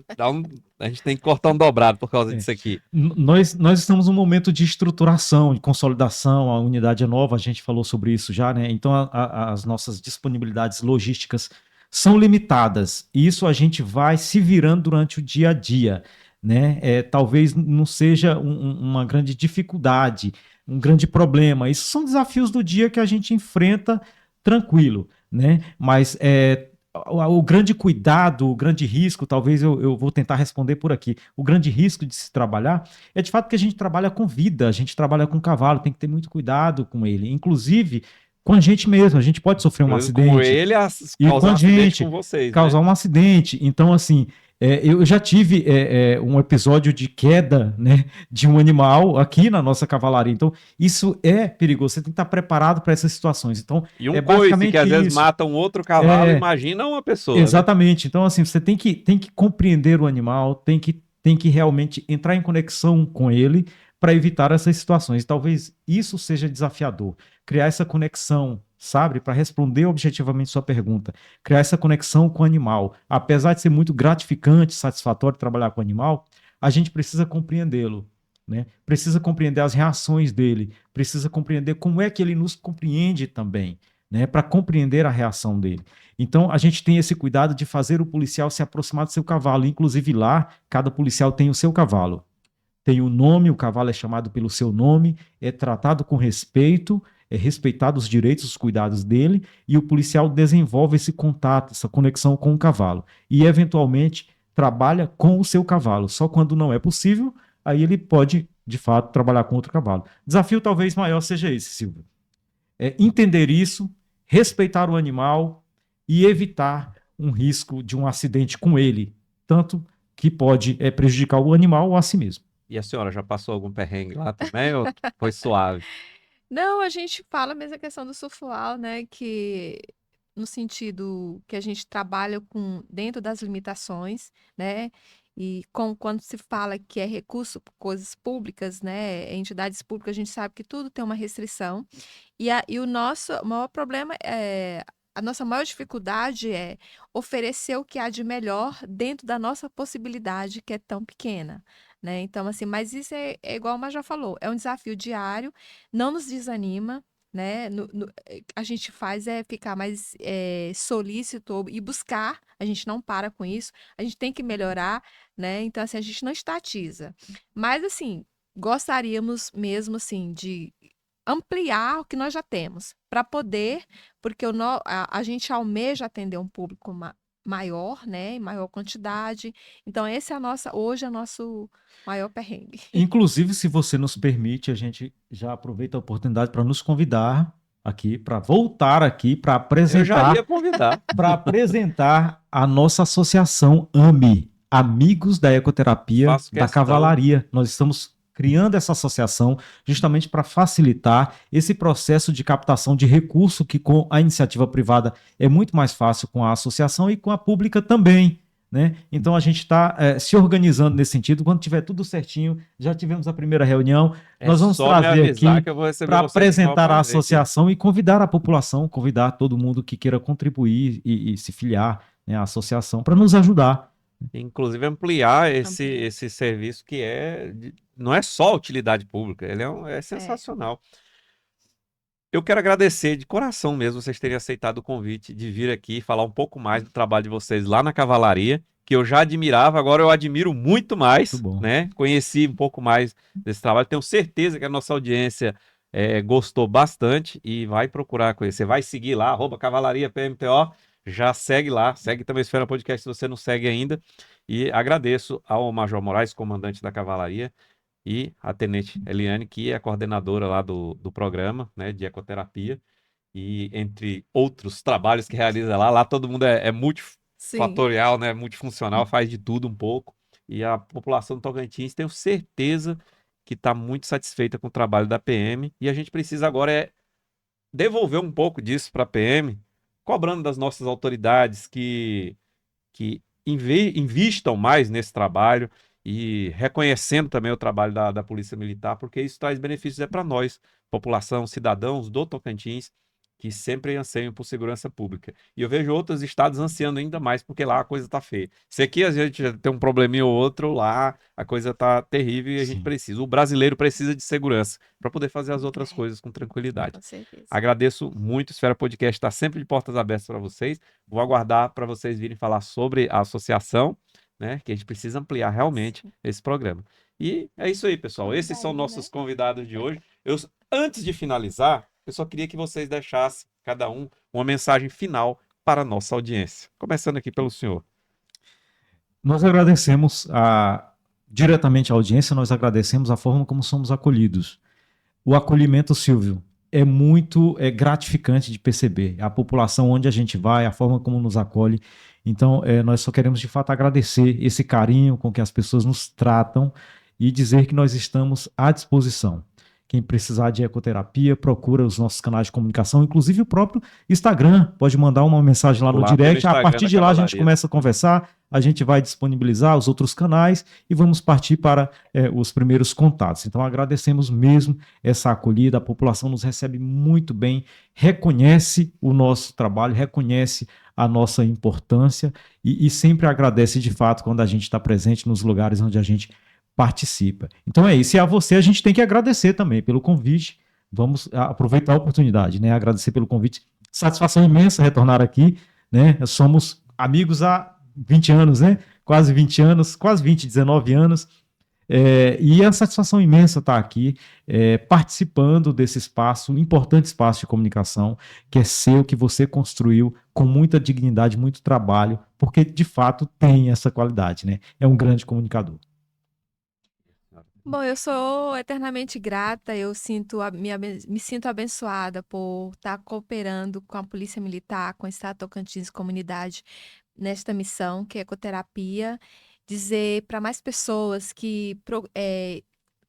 a gente tem que cortar um dobrado por causa disso aqui. Nós estamos num momento de estruturação, de consolidação, a unidade é nova, a gente falou sobre isso já, né? Então as nossas disponibilidades logísticas são limitadas. E isso a gente vai se virando durante o dia a dia, né? Talvez não seja uma grande dificuldade, um grande problema. Isso são desafios do dia que a gente enfrenta tranquilo, né? Mas o grande cuidado, o grande risco, talvez eu vou tentar responder por aqui. O grande risco de se trabalhar é de fato que a gente trabalha com vida, a gente trabalha com cavalo, tem que ter muito cuidado com ele. Inclusive com a gente mesmo, a gente pode sofrer um Com acidente ele, e com causar a um acidente gente com vocês, causar né? um acidente. Então, assim, eu já tive um episódio de queda, né, de um animal aqui na nossa cavalaria. Então, isso é perigoso. Você tem que estar preparado para essas situações. Então, E um é coice que basicamente às vezes isso. mata um outro cavalo, É, imagina uma pessoa, né? exatamente. Então, assim, você tem que compreender o animal, tem que realmente entrar em conexão com ele para evitar essas situações. Talvez isso seja desafiador. Criar essa conexão, sabe? Para responder objetivamente sua pergunta. Criar essa conexão com o animal. Apesar de ser muito gratificante, satisfatório trabalhar com o animal, a gente precisa compreendê-lo. Né? Precisa compreender as reações dele, precisa compreender como é que ele nos compreende também, né? Para compreender a reação dele. Então, a gente tem esse cuidado de fazer o policial se aproximar do seu cavalo. Inclusive, lá, cada policial tem o seu cavalo. Tem o nome, o cavalo é chamado pelo seu nome, é tratado com respeito, é respeitado os direitos, os cuidados dele, e o policial desenvolve esse contato, essa conexão com o cavalo. E, eventualmente, trabalha com o seu cavalo. Só quando não é possível, aí ele pode, de fato, trabalhar com outro cavalo. Desafio talvez maior seja esse, Silvio. É entender isso, respeitar o animal e evitar um risco de um acidente com ele, tanto que pode prejudicar o animal ou a si mesmo. E a senhora já passou algum perrengue lá também ou foi suave? Não, a gente fala mesmo a questão do surfual, né? Que no sentido que a gente trabalha com dentro das limitações, né? E quando se fala que é recurso por coisas públicas, né? Entidades públicas, a gente sabe que tudo tem uma restrição. E o nosso maior problema é. A nossa maior dificuldade é oferecer o que há de melhor dentro da nossa possibilidade, que é tão pequena, né? Então, assim, mas isso é igual o Mas já falou, é um desafio diário, não nos desanima, né? A gente faz é ficar mais solícito e buscar, a gente não para com isso, a gente tem que melhorar, né? Então, assim, a gente não estatiza. Mas, assim, gostaríamos mesmo, assim, de ampliar o que nós já temos, para poder, porque a gente almeja atender um público maior, né? Em maior quantidade. Então, esse hoje é o nosso maior perrengue. Inclusive, se você nos permite, a gente já aproveita a oportunidade para nos convidar aqui, para voltar aqui, Eu já ia convidar. para apresentar a nossa associação AME, Amigos da Ecoterapia Faço da questão. Cavalaria. Nós estamos criando essa associação justamente para facilitar esse processo de captação de recurso que com a iniciativa privada é muito mais fácil com a associação e com a pública também. Né? Então a gente está se organizando nesse sentido. Quando tiver tudo certinho, já tivemos a primeira reunião. Nós vamos só me trazer avisar aqui que eu vou receber para vocês com o maior apresentar a prazer, associação e convidar a população, convidar todo mundo que queira contribuir e se filiar, né, à associação para nos ajudar. inclusive ampliar esse, Ampliar. esse serviço que não é só utilidade pública, ele é sensacional. Eu quero agradecer de coração mesmo vocês terem aceitado o convite de vir aqui falar um pouco mais do trabalho de vocês lá na Cavalaria, que eu já admirava, agora eu admiro muito mais, Muito bom. né? Conheci um pouco mais desse trabalho, tenho certeza que a nossa audiência gostou bastante e vai procurar conhecer, vai seguir lá, @Cavalaria PMTO, já segue lá, segue também o Esfera Podcast se você não segue ainda, e agradeço ao Major Moraes, comandante da Cavalaria, e a Tenente Eliane, que é a coordenadora lá do programa, né, de ecoterapia, e entre outros trabalhos que realiza lá todo mundo é Sim. multifatorial, né, multifuncional, faz de tudo um pouco, e a população do Tocantins, tenho certeza que está muito satisfeita com o trabalho da PM, e a gente precisa agora devolver um pouco disso para a PM, cobrando das nossas autoridades que invistam mais nesse trabalho e reconhecendo também o trabalho da Polícia Militar, porque isso traz benefícios para nós, população, cidadãos do Tocantins, que sempre anseiam por segurança pública. E eu vejo outros estados ansiando ainda mais, porque lá a coisa está feia. Se aqui a gente já tem um probleminha ou outro, lá a coisa está terrível e a gente Sim. precisa. O brasileiro precisa de segurança para poder fazer as outras coisas com tranquilidade. Com certeza. Agradeço muito, o Esfera Podcast está sempre de portas abertas para vocês. Vou aguardar para vocês virem falar sobre a associação, né? Que a gente precisa ampliar realmente esse programa. E é isso aí, pessoal. Esses são nossos convidados de hoje. Antes de finalizar, eu só queria que vocês deixassem, cada um, uma mensagem final para a nossa audiência. Começando aqui pelo senhor. Nós agradecemos diretamente à audiência, nós agradecemos a forma como somos acolhidos. O acolhimento, Silvio, é muito gratificante de perceber. A população onde a gente vai, a forma como nos acolhe. Então, nós só queremos, de fato, agradecer esse carinho com que as pessoas nos tratam e dizer que nós estamos à disposição. Quem precisar de ecoterapia, procura os nossos canais de comunicação, inclusive o próprio Instagram. Pode mandar uma mensagem lá no Lá pelo direct. A Instagram partir da de lá a gente Cavalaria. começa a conversar, a gente vai disponibilizar os outros canais e vamos partir para os primeiros contatos. Então agradecemos mesmo essa acolhida, a população nos recebe muito bem, reconhece o nosso trabalho, reconhece a nossa importância e sempre agradece de fato quando a gente está presente nos lugares onde a gente participa. Então é isso. E a você a gente tem que agradecer também pelo convite. Vamos aproveitar a oportunidade, né? Agradecer pelo convite. Satisfação imensa retornar aqui, né? Somos amigos há 20 anos, né? Quase 20 anos, quase 20, 19 anos. E a satisfação imensa estar aqui participando desse espaço, um importante espaço de comunicação, que é seu, que você construiu com muita dignidade, muito trabalho, porque de fato tem essa qualidade, né? É um grande comunicador. Bom, eu sou eternamente grata, me sinto abençoada por estar cooperando com a Polícia Militar, com o Estado Tocantins Comunidade, nesta missão, que é ecoterapia, dizer para mais pessoas que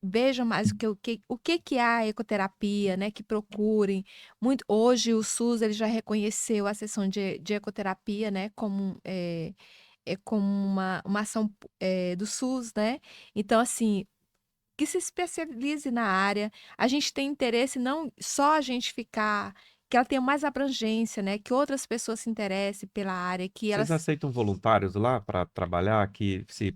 vejam mais o que é a ecoterapia, né, que procurem. Hoje o SUS ele já reconheceu a sessão de ecoterapia, né, como uma ação do SUS, né? Então, assim, que se especialize na área. A gente tem interesse não só a gente ficar, que ela tenha mais abrangência, né? Que outras pessoas se interessem pela área, que Vocês elas, aceitam voluntários lá para trabalhar, que se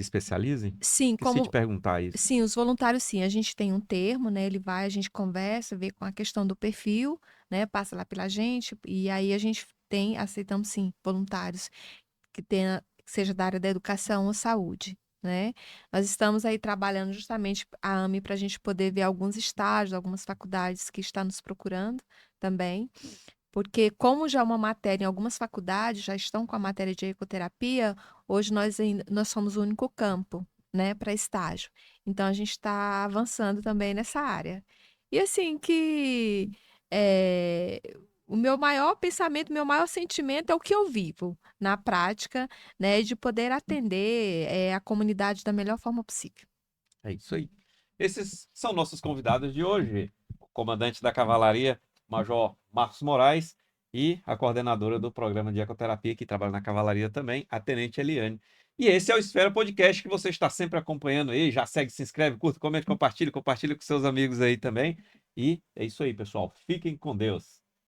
especializem? sim, Esqueci de como, perguntar isso. sim, os voluntários, sim, a gente tem um termo, né? A gente conversa, vê com a questão do perfil, né? Passa lá pela gente, e aí a gente aceitamos sim, voluntários que seja da área da educação ou saúde, né? Nós estamos aí trabalhando justamente a AME para a gente poder ver alguns estágios, algumas faculdades que estão nos procurando também, porque como já é uma matéria em algumas faculdades já estão com a matéria de ecoterapia, hoje nós somos o único campo, né, para estágio. Então a gente está avançando também nessa área. E assim que eh, o meu maior pensamento, o meu maior sentimento é o que eu vivo na prática, né, de poder atender a comunidade da melhor forma possível. É isso aí. Esses são nossos convidados de hoje. O comandante da Cavalaria, Major Marcos Moraes, e a coordenadora do programa de ecoterapia, que trabalha na Cavalaria também, a Tenente Eliane. E esse é o Esfera Podcast que você está sempre acompanhando aí. Já segue, se inscreve, curta, comenta, compartilha com seus amigos aí também. E é isso aí, pessoal. Fiquem com Deus.